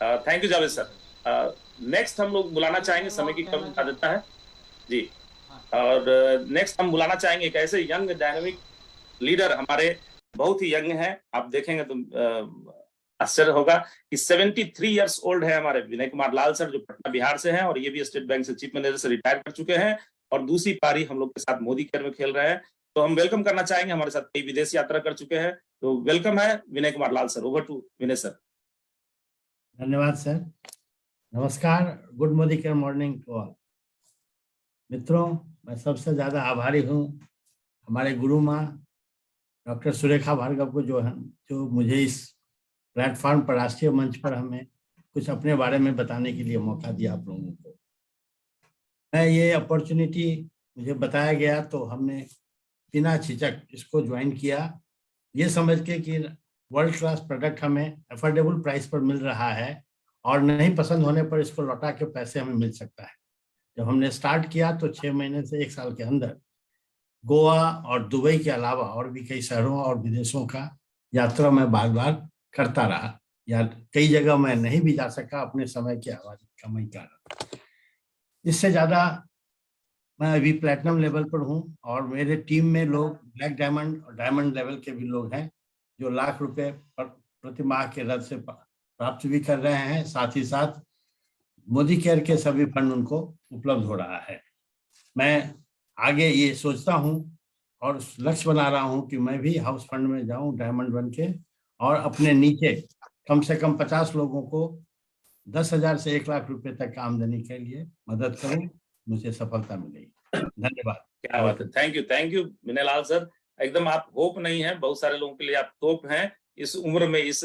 Thank you Javed sir. Next हम लोग बुलाना चाहेंगे, समय की कम बता देता है जी, और नेक्स्ट हम बुलाना चाहेंगे एक ऐसे यंग डायनेमिक लीडर, हमारे बहुत ही यंग हैं, आप देखेंगे तो आश्चर्य होगा कि 73 इयर्स ओल्ड है हमारे विनय कुमार लाल सर, जो पटना बिहार से हैं, और ये भी स्टेट बैंक से चीफ मैनेजर से रिटायर कर चुके हैं, और दूसरी पारी हम लोग के साथ मोदी केयर में खेल रहे हैं। तो हम वेलकम करना चाहेंगे, हमारे साथ कई विदेश यात्रा कर चुके हैं। तो वेलकम है Vinay Kumar Lal sir. Over to Vinay sir.
धन्यवाद सर। नमस्कार, good Modicare morning to all. मित्रों, मैं सबसे ज्यादा आभारी हूँ हमारे गुरु माँ डॉक्टर सुरेखा भार्गव को, जो मुझे इस प्लेटफॉर्म पर, राष्ट्रीय मंच पर हमें कुछ अपने बारे में बताने के लिए मौका दिया आप लोगों को। मैं ये अपॉर्चुनिटी मुझे बताया गया तो हमने बिना झिझक इसको ज्वाइन किया, ये समझ के कि वर्ल्ड क्लास प्रोडक्ट हमें अफोर्डेबल प्राइस पर मिल रहा है, और नहीं पसंद होने पर इसको लौटा के पैसे हमें मिल सकता है। जब हमने स्टार्ट किया तो 6 महीने से 1 साल के अंदर गोवा और दुबई के अलावा और भी कई शहरों और विदेशों का यात्रा मैं बार बार करता रहा, या कई जगह मैं नहीं भी जा सका अपने समय के कमी कारण। इससे ज्यादा मैं अभी प्लैटिनम लेवल पर हूँ, और मेरे टीम में लोग ब्लैक डायमंड और डायमंड लेवल के भी लोग हैं, जो लाख रुपए प्रति माह के दर से प्राप्त भी कर रहे हैं। साथ ही साथ मोदी केयर के सभी फंड उनको उपलब्ध हो रहा है। मैं आगे ये सोचता हूँ और लक्ष्य बना रहा हूँ कि मैं भी हाउस फंड में जाऊँ डायमंड बन के, और अपने नीचे कम से कम 50 लोगों को 10,000 से 1 लाख रुपए तक आमदनी के लिए मदद करूँ, मुझे सफलता मिलेगी। धन्यवाद।
क्या बात है। Thank you Vinay Lal sir. एकदम आप होप नहीं है, बहुत सारे लोगों के लिए आप तोप हैं। इस उम्र में, इस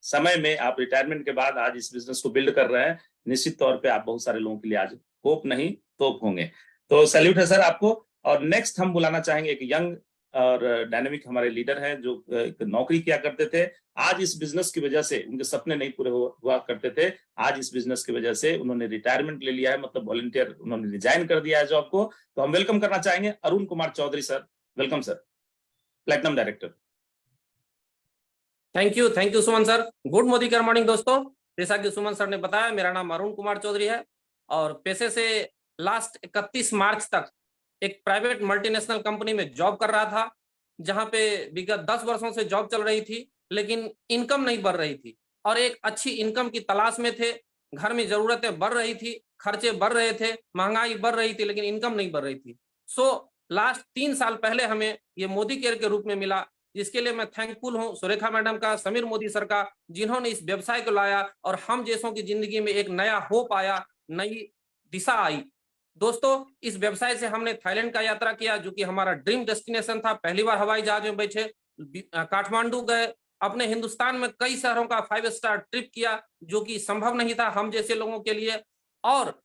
समय में, आप रिटायरमेंट के बाद आज इस बिजनेस को बिल्ड कर रहे हैं। निश्चित तौर पे आप बहुत सारे लोगों के लिए आज होप नहीं तोप होंगे। तो सैल्यूट है सर आपको। और नेक्स्ट हम बुलाना चाहेंगे एक यंग और डायनेमिक हमारे लीडर हैं, जो एक नौकरी किया करते थे। आज इस बिजनेस की वजह से उनके सपने नहीं पूरे हुआ करते थे, आज इस बिजनेस की वजह से उन्होंने रिटायरमेंट ले लिया है, मतलब वॉलंटियर उन्होंने रिजाइन कर दिया है जॉब को। तो हम वेलकम करना चाहेंगे Arun Kumar Chaudhary sir. Welcome sir, platinum director.
Thank you Suman sir. Good Modicare morning दोस्तों। जैसा कि सुमन सर ने बताया, मेरा नाम अरुण कुमार चौधरी है, और पेशे से लास्ट 31 मार्च तक एक प्राइवेट मल्टीनेशनल कंपनी में जॉब कर रहा था, जहां पे विगत 10 वर्षों से जॉब चल रही थी, लेकिन इनकम नहीं बढ़ रही थी, और एक अच्छी इनकम की तलाश में थे। घर में जरूरतें बढ़ रही थी, खर्चे बढ़ रहे थे, महंगाई बढ़ रही थी, लेकिन इनकम नहीं बढ़ रही थी। लास्ट 3 साल पहले हमें ये मोदी केयर के रूप में मिला, जिसके लिए मैं थैंकफुल हूँ सुरेखा मैडम का, समीर मोदी सर का, जिन्होंने इस व्यवसाय को लाया और हम जैसों की जिंदगी में एक नया होप आया, नई दिशा आई। दोस्तों, इस व्यवसाय से हमने थाईलैंड का यात्रा किया, जो कि हमारा ड्रीम डेस्टिनेशन था। पहली बार हवाई जहाज में बैठे, काठमांडू गए, अपने हिंदुस्तान में कई शहरों का 5 स्टार ट्रिप किया, जो कि संभव नहीं था हम जैसे लोगों के लिए। और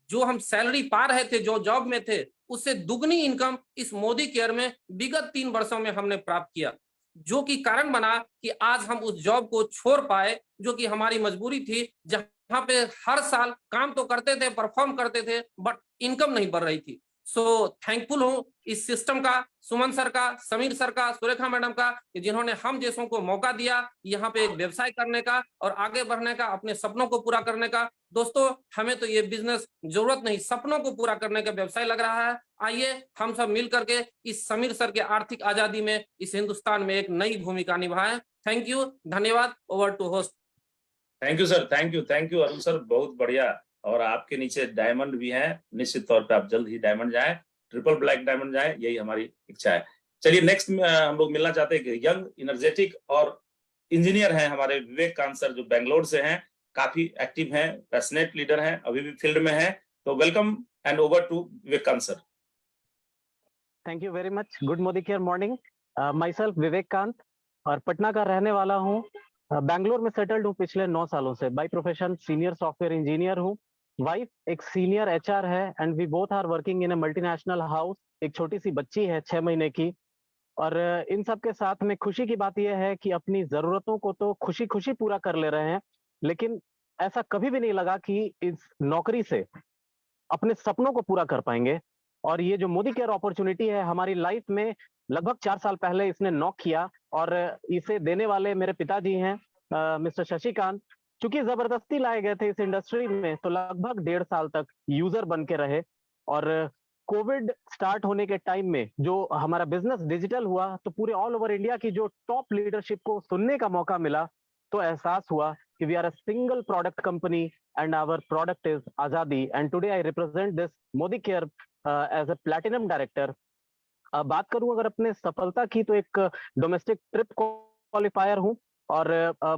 जो हम सैलरी पा रहे थे, जो जॉब में थे, उससे दुगनी इनकम इस मोदी केयर में विगत 3 वर्षों में हमने प्राप्त किया, जो कि कारण बना कि आज हम उस जॉब को छोड़ पाए, जो कि हमारी मजबूरी थी, जहां पे हर साल काम तो करते थे, परफॉर्म करते थे, बट इनकम नहीं बढ़ रही थी। सो थैंकफुल हूँ इस सिस्टम का, सुमन सर का, समीर सर का, सुरेखा मैडम का, कि जिन्होंने हम जैसों को मौका दिया यहाँ पे एक व्यवसाय करने का और आगे बढ़ने का, अपने सपनों को पूरा करने का। दोस्तों हमें तो ये बिजनेस जरूरत नहीं, सपनों को पूरा करने का व्यवसाय लग रहा है। आइए हम सब मिल करके इस समीर सर के आर्थिक आजादी में इस हिंदुस्तान में एक नई भूमिका निभाएं। थैंक यू, धन्यवाद। Over to host.
Thank you sir, thank you Arun sir, बहुत बढ़िया। और आपके नीचे डायमंड भी हैं, निश्चित तौर पे आप जल्द ही डायमंड जाएं, ट्रिपल ब्लैक डायमंड जाएं, यही हमारी इच्छा है। चलिए नेक्स्ट हम लोग मिलना चाहते हैं कि यंग एनर्जेटिक और इंजीनियर हैं हमारे विवेकांत सर, जो बेंगलोर से हैं, काफी एक्टिव हैं, पैशनेट लीडर हैं, अभी भी फील्ड में हैं। तो welcome and over to Vivekant sir.
Thank you very much. Good Modicare morning. Myself Vivekant और पटना का रहने वाला हूँ। बैंगलोर में सेटल्ड हूँ पिछले 9 सालों से। By profession senior software engineer हूँ। वाइफ एक सीनियर एचआर है and we both are working in a multinational house. एक छोटी सी बच्ची है 6 महीने की। और इन सब के साथ में खुशी की बात यह है कि अपनी जरूरतों को तो खुशी खुशी पूरा कर ले रहे हैं, लेकिन ऐसा कभी भी नहीं लगा कि इस नौकरी से अपने सपनों को पूरा कर पाएंगे। और ये जो मोदी केयर अपॉर्चुनिटी है हमारी लाइफ में लगभग 4 साल पहले इसने नॉक किया और इसे देने वाले मेरे पिताजी हैं मिस्टर शशिकांत। चूंकि जबरदस्ती लाए गए थे इस इंडस्ट्री में, तो लगभग 1.5 साल तक यूजर बन के रहे। और कोविड स्टार्ट होने के टाइम में जो हमारा बिजनेस डिजिटल हुआ, तो पूरे ऑल ओवर इंडिया की जो टॉप लीडरशिप को सुनने का मौका मिला, तो एहसास हुआ कि we are a single product company and our product is आजादी। And today I represent this Modicare as a platinum director. बात करूं अगर अपने सफलता की, तो एक डोमेस्टिक ट्रिप क्वालिफायर हूं और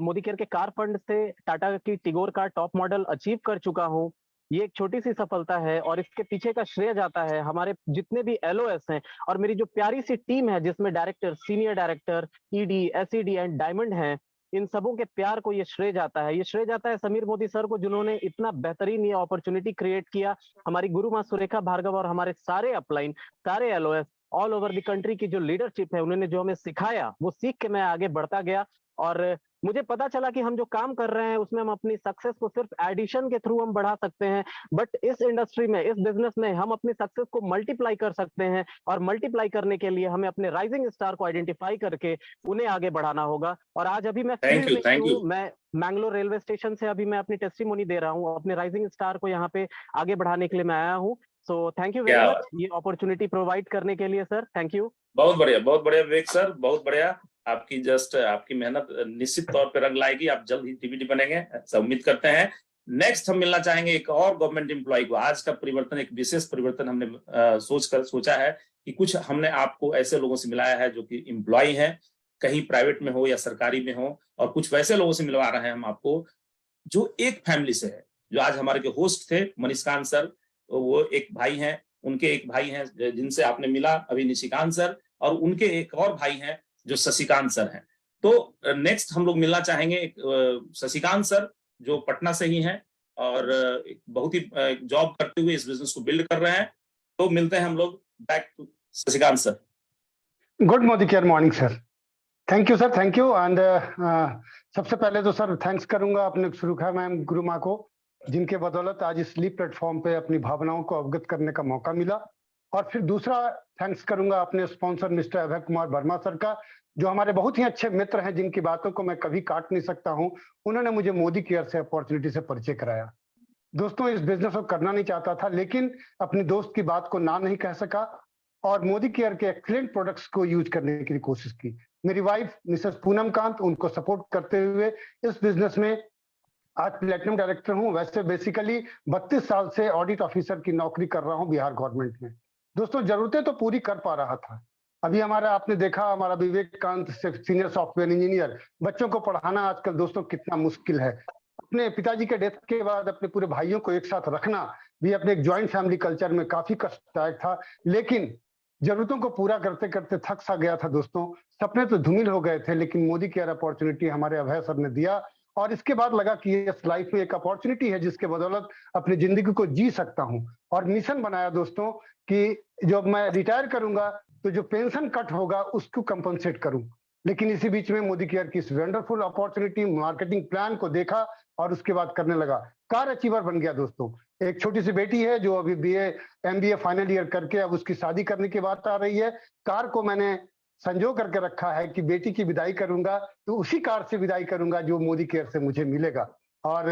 मोदी केयर के कार फंड से टाटा की टिगोर का टॉप मॉडल अचीव कर चुका हूं। ये एक छोटी सी सफलता है और इसके पीछे का श्रेय जाता है हमारे जितने भी एलओएस हैं और मेरी जो प्यारी सी टीम है, जिसमें director, senior director, ED, SED and diamond हैं। इन सबों के प्यार को ये श्रेय जाता है। ये श्रेय जाता है समीर मोदी सर को, जिन्होंने इतना बेहतरीन ये अपॉर्चुनिटी क्रिएट किया। हमारी गुरु माँ सुरेखा भार्गव और हमारे सारे अपलाइन, सारे LOS all over the country की जो लीडरशिप है, उन्होंने जो हमें सिखाया, वो सीख के मैं आगे बढ़ता गया। और मुझे पता चला कि हम जो काम कर रहे हैं उसमें हम अपनी सक्सेस को सिर्फ एडिशन के थ्रू हम बढ़ा सकते हैं, बट इस इंडस्ट्री में, इस बिजनेस में हम अपनी सक्सेस को मल्टीप्लाई कर सकते हैं। और मल्टीप्लाई करने के लिए हमें अपने राइजिंग स्टार को आइडेंटिफाई करके उन्हें आगे बढ़ाना होगा। और आज अभी मैं फील्ड में हूं, मैं मैंगलोर रेलवे स्टेशन से अभी मैं अपनी टेस्टिमोनी दे रहा हूँ। अपने राइजिंग स्टार को यहाँ पे आगे बढ़ाने के लिए मैं आया हूँ। So thank you very much ये अपॉर्चुनिटी प्रोवाइड करने के लिए सर। Thank you.
बहुत बढ़िया विवेक सर, बहुत बढ़िया। आपकी मेहनत निश्चित तौर पे रंग लाएगी, आप जल्द ही टीबीडी बनेंगे, ऐसा उम्मीद करते हैं। नेक्स्ट हम मिलना चाहेंगे एक और गवर्नमेंट एम्प्लॉय को। आज का परिवर्तन एक विशेष परिवर्तन हमने सोचा है कि कुछ हमने आपको ऐसे लोगों से मिलाया है जो कि एम्प्लॉय हैं, कहीं प्राइवेट में हो या सरकारी में हो, और कुछ वैसे लोगों से मिलवा रहे हैं हम आपको जो एक फैमिली से है। जो आज हमारे के होस्ट थे मनीषकांत सर, वो एक भाई हैं, उनके एक भाई हैं जिनसे आपने मिला अभी, निशिकांत सर, और उनके एक और भाई हैं जो शशिकांत सर हैं। तो नेक्स्ट हम लोग मिलना चाहेंगे शशिकांत सर, जो पटना से ही हैं और बहुत ही जॉब करते हुए इस बिजनेस को बिल्ड कर रहे हैं। तो मिलते हैं हम लोग। Back to Shashikant sir.
Good Modicare morning sir. Thank you sir, thank you. And सबसे पहले तो सर थैंक्स करूंगा अपने सुरेखा मैम, गुरु माँ को, जिनके बदौलत आज इस लीप प्लेटफॉर्म पे अपनी भावनाओं को अवगत करने का मौका मिला। और फिर दूसरा थैंक्स करूंगा अपने sponsor mister Abhay Kumar Verma sir का, जो हमारे बहुत ही अच्छे मित्र हैं, जिनकी बातों को मैं कभी काट नहीं सकता हूं। उन्होंने मुझे मोदी केयर से अपॉर्चुनिटी से परिचय कराया। दोस्तों, इस बिजनेस को करना नहीं चाहता था, लेकिन अपनी दोस्त की बात को ना नहीं कह सका और मोदी केयर के एक्सीलेंट प्रोडक्ट्स को यूज करने की कोशिश की। मेरी वाइफ मिसेस पूनम कांत, उनको सपोर्ट करते हुए इस बिजनेस में आज प्लेटिनम डायरेक्टर हूं। वैसे बेसिकली 32 साल से ऑडिट ऑफिसर की नौकरी कर रहा हूं बिहार गवर्नमेंट में। दोस्तों, जरूरतें तो पूरी कर पा रहा था। अभी हमारा आपने देखा, हमारा विवेकांत सीनियर सॉफ्टवेयर इंजीनियर, बच्चों को पढ़ाना आजकल दोस्तों कितना मुश्किल है। अपने पिताजी के डेथ के बाद अपने पूरे भाइयों को एक साथ रखना भी अपने एक ज्वाइंट फैमिली कल्चर में काफी कष्टदायक था, लेकिन जरूरतों को पूरा करते करते थक सा गया था दोस्तों। सपने तो धूमिल हो गए थे, लेकिन मोदी केयर अपॉर्चुनिटी हमारे अभय सर ने दिया और इसके बाद लगा कि इस लाइफ में एक अपॉर्चुनिटी है जिसके बदौलत अपनी जिंदगी को जी सकता हूं। और मिशन बनाया दोस्तों कि जब मैं रिटायर करूंगा तो जो पेंशन कट होगा उसको कंपनसेट करूं। लेकिन इसी बीच में मोदी केयर की इस वंडरफुल अपॉर्चुनिटी, मार्केटिंग प्लान को देखा और उसके बाद करने लगा, कार अचीवर बन गया दोस्तों। एक छोटी सी बेटी है जो अभी BA MBA फाइनल ईयर करके अब उसकी शादी करने की बात आ रही है। कार को मैंने संजो करके रखा है कि बेटी की विदाई करूंगा तो उसी कार से विदाई करूंगा जो मोदी केयर से मुझे मिलेगा। और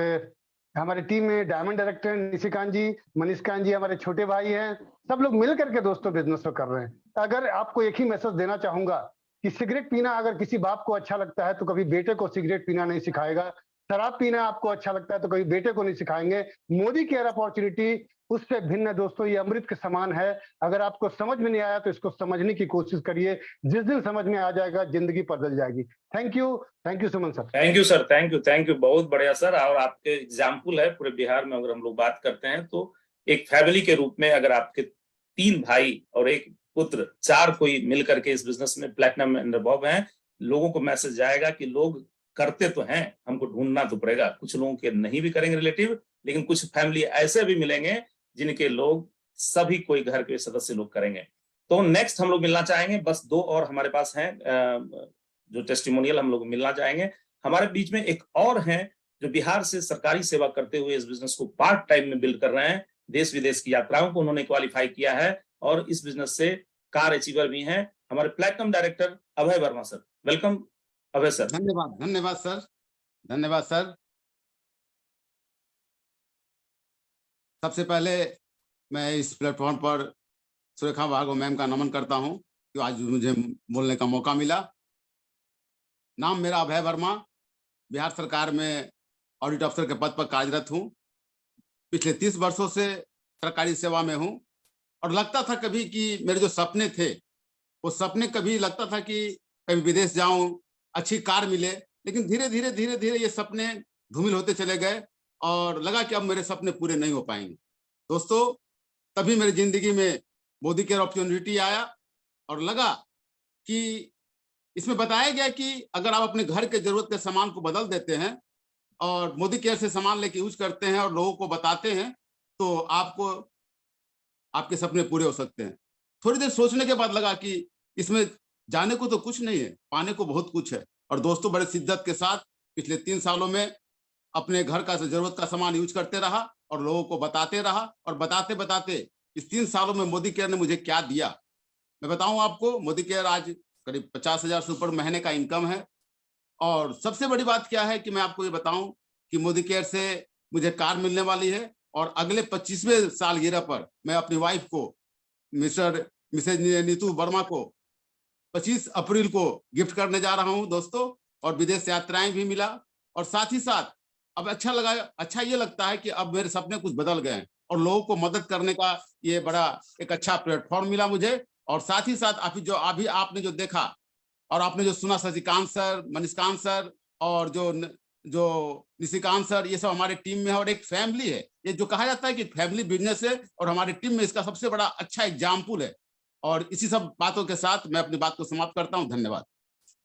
हमारे टीम में डायमंड डायरेक्टर निशिकांत जी, मनीषकांत जी हमारे छोटे भाई हैं, सब लोग मिल करके दोस्तों बिजनेस को कर रहे हैं। अगर आपको एक ही मैसेज देना चाहूंगा कि सिगरेट पीना अगर किसी बाप को अच्छा लगता है तो कभी बेटे को सिगरेट पीना नहीं सिखाएगा, शराब पीना आपको अच्छा लगता है तो कभी बेटे को नहीं सिखाएंगे। मोदी केयर अपॉर्चुनिटी उससे भिन्न दोस्तों, ये अमृत के समान है। अगर आपको समझ में नहीं आया तो इसको समझने की कोशिश करिए, जिस दिन समझ में आ जाएगा जिंदगी बदल जाएगी। Thank you Suman sir.
Thank you sir, thank you, बहुत बढ़िया सर। और आपके एग्जाम्पल है पूरे बिहार में, अगर हम लोग बात करते हैं तो एक फैमिली के रूप में अगर आपके 3 भाई और 1 पुत्र, 4 कोई मिलकर के इस बिजनेस में प्लैटिनम एंड अबव हैं, लोगों को मैसेज जाएगा कि लोग करते तो हैं, हमको ढूंढना तो पड़ेगा। कुछ लोगों के नहीं भी करेंगे रिलेटिव, लेकिन कुछ फैमिली ऐसे भी मिलेंगे जिनके लोग सभी कोई घर के सदस्य लोग करेंगे। तो नेक्स्ट हम लोग मिलना चाहेंगे, बस 2 और हमारे पास हैं जो टेस्टिमोनियल हम लोग मिलना चाहेंगे। हमारे बीच में एक और हैं जो बिहार से सरकारी सेवा करते हुए इस बिजनेस को पार्ट टाइम में बिल्ड कर रहे हैं। देश विदेश की यात्राओं को उन्होंने क्वालिफाई किया है और इस बिजनेस से कार अचीवर भी हैं, हमारे platinum director Abhay Verma sir. Welcome अभय सर।
धन्यवाद सर, धन्यवाद सर। सबसे पहले मैं इस प्लेटफॉर्म पर सुरेखा भार्गव मैम का नमन करता हूं कि आज मुझे बोलने का मौका मिला। नाम मेरा अभय वर्मा, बिहार सरकार में ऑडिट अफसर के पद पर कार्यरत हूं। पिछले 30 वर्षों से सरकारी सेवा में हूं और लगता था कभी कि मेरे जो सपने थे वो सपने, कभी लगता था कि कभी विदेश जाऊं, अच्छी कार मिले, लेकिन धीरे धीरे ये सपने धूमिल होते चले गए और लगा कि अब मेरे सपने पूरे नहीं हो पाएंगे। दोस्तों, तभी मेरी जिंदगी में मोदी केयर अपॉर्चुनिटी आया और लगा कि इसमें बताया गया कि अगर आप अपने घर के जरूरत के सामान को बदल देते हैं और मोदी केयर से सामान लेके यूज करते हैं और लोगों को बताते हैं तो आपको आपके सपने पूरे हो सकते हैं। थोड़ी देर सोचने के बाद लगा कि इसमें जाने को तो कुछ नहीं है, पाने को बहुत कुछ है। और दोस्तों, बड़े शिद्दत के साथ पिछले 3 सालों में अपने घर का जरूरत का सामान यूज करते रहा और लोगों को बताते रहा। और बताते बताते इस 3 सालों में मोदी केयर ने मुझे क्या दिया मैं बताऊं आपको। मोदी केयर आज करीब 50,000 से ऊपर महीने का इनकम है। और सबसे बड़ी बात क्या है कि मैं आपको ये बताऊं कि मोदी केयर से मुझे कार मिलने वाली है और अगले 25वें सालगिरह पर मैं अपनी वाइफ को मिसेज नीतू वर्मा को 25 अप्रैल को गिफ्ट करने जा रहा हूं दोस्तों। और विदेश यात्राएं भी मिला और साथ ही साथ अब अच्छा ये लगता है कि अब मेरे सपने कुछ बदल गए हैं और लोगों को मदद करने का ये बड़ा एक अच्छा प्लेटफॉर्म मिला मुझे। और साथ ही साथ अभी आपने जो देखा और आपने जो सुना, शशिकांत सर, मनीषकांत सर और जो निशिकांत सर, ये सब हमारे टीम में है और एक फैमिली है। ये जो कहा जाता है कि फैमिली बिजनेस है और हमारी टीम में इसका सबसे बड़ा अच्छा एग्जाम्पल है। और इसी सब बातों के साथ मैं अपनी बात को समाप्त करता हूं। धन्यवाद।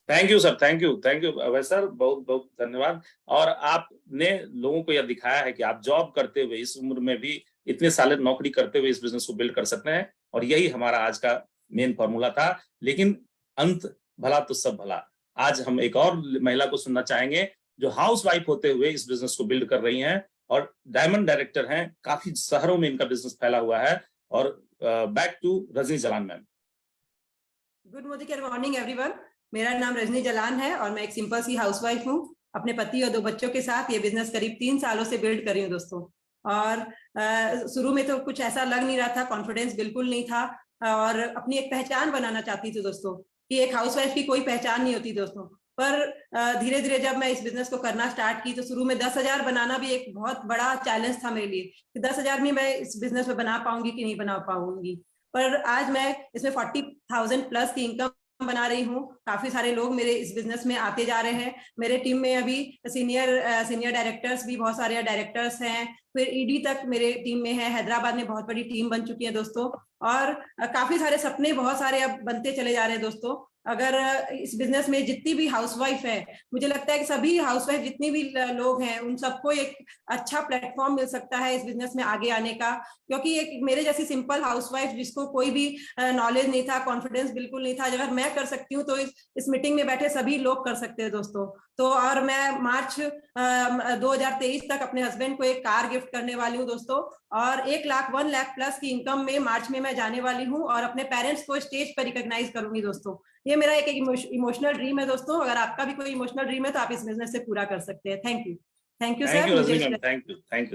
Thank you sir, thank you Abhay sir, बहुत बहुत धन्यवाद। और आपने लोगों को यह दिखाया है कि आप जॉब करते हुए इस उम्र में भी इतने साल नौकरी करते हुए इस बिजनेस को बिल्ड कर सकते हैं। और यही हमारा आज का मेन फॉर्मूला था। लेकिन अंत भला तो सब भला। आज हम एक और महिला को सुनना चाहेंगे जो हाउसवाइफ होते हुए इस बिजनेस को बिल्ड कर रही हैं और डायमंड डायरेक्टर हैं। काफी शहरों में इनका बिजनेस फैला हुआ है। और back to Rajni Jalan ma'am.
Good morning everyone. मेरा नाम रजनी जलान है और मैं एक सिंपल सी हाउसवाइफ हूँ। अपने पति और 2 बच्चों के साथ ये बिजनेस करीब 3 सालों से बिल्ड कर रही हूँ दोस्तों। और शुरू में तो कुछ ऐसा लग नहीं रहा था, कॉन्फिडेंस बिल्कुल नहीं था और अपनी एक पहचान बनाना चाहती थी दोस्तों कि एक हाउसवाइफ की कोई पहचान नहीं होती दोस्तों। पर धीरे धीरे जब मैं इस बिजनेस को करना स्टार्ट की तो शुरू में 10,000 बनाना भी एक बहुत बड़ा चैलेंज था मेरे लिए कि 10,000 में मैं इस बिजनेस में बना पाऊंगी कि नहीं बना पाऊंगी। पर आज मैं इसमें 40,000 प्लस की इनकम बना रही हूँ। काफी सारे लोग मेरे इस बिजनेस में आते जा रहे हैं। मेरे टीम में अभी सीनियर डायरेक्टर्स भी बहुत सारे डायरेक्टर्स हैं, फिर ईडी तक मेरे टीम में है, हैदराबाद में बहुत बड़ी टीम बन चुकी है दोस्तों, और काफी सारे सपने बहुत सारे अब बनते चले जा रहे हैं दोस्तों। अगर इस बिजनेस में जितनी भी हाउसवाइफ है, मुझे लगता है कि सभी हाउसवाइफ जितनी भी लोग हैं उन सबको एक अच्छा प्लेटफॉर्म मिल सकता है इस बिजनेस में आगे आने का, क्योंकि एक मेरे जैसी सिंपल हाउसवाइफ जिसको कोई भी नॉलेज नहीं था, कॉन्फिडेंस बिल्कुल नहीं था, अगर मैं कर सकती हूँ तो इस मीटिंग में बैठे सभी लोग कर सकते हैं दोस्तों। तो और मैं मार्च 2023 तक अपने हस्बैंड को एक कार गिफ्ट करने वाली हूँ दोस्तों, और 1 लाख प्लस की इनकम में मार्च में मैं जाने वाली हूँ, और अपने पेरेंट्स को स्टेज पर रिकॉग्नाइज करूंगी दोस्तों। ये मेरा एक इमोशनल ड्रीम है दोस्तों। अगर आपका भी कोई इमोशनल ड्रीम है तो आप इस बिजनेस से पूरा कर सकते हैं। Thank you sir.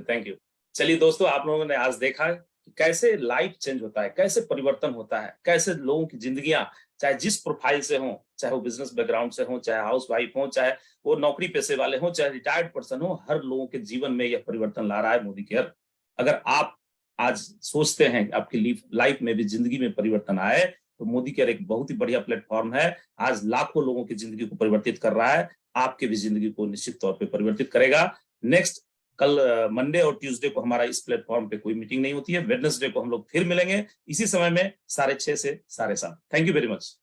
Thank you. चलिए दोस्तों, आप लोगों ने आज देखा है कि कैसे लाइफ चेंज होता है, कैसे परिवर्तन होता है, कैसे लोगों की जिंदगियां चाहे जिस प्रोफाइल से हो, चाहे वो बिजनेस बैकग्राउंड से हो, चाहे हाउस वाइफ हो, चाहे वो नौकरी पेशे वाले हो, चाहे रिटायर्ड पर्सन हो, हर लोगों के जीवन में यह परिवर्तन ला रहा है मोदी केयर। अगर आप आज सोचते हैं कि आपकी लाइफ में भी जिंदगी में परिवर्तन आए, तो मोदी केयर एक बहुत ही बढ़िया प्लेटफॉर्म है। आज लाखों लोगों की जिंदगी को परिवर्तित कर रहा है, आपके भी जिंदगी को निश्चित तौर पे परिवर्तित करेगा। नेक्स्ट कल मंडे और ट्यूसडे को हमारा इस प्लेटफॉर्म पे कोई मीटिंग नहीं होती है। वेडनेसडे को हम लोग फिर मिलेंगे इसी समय में 6:30 से 7:30। Thank you very much.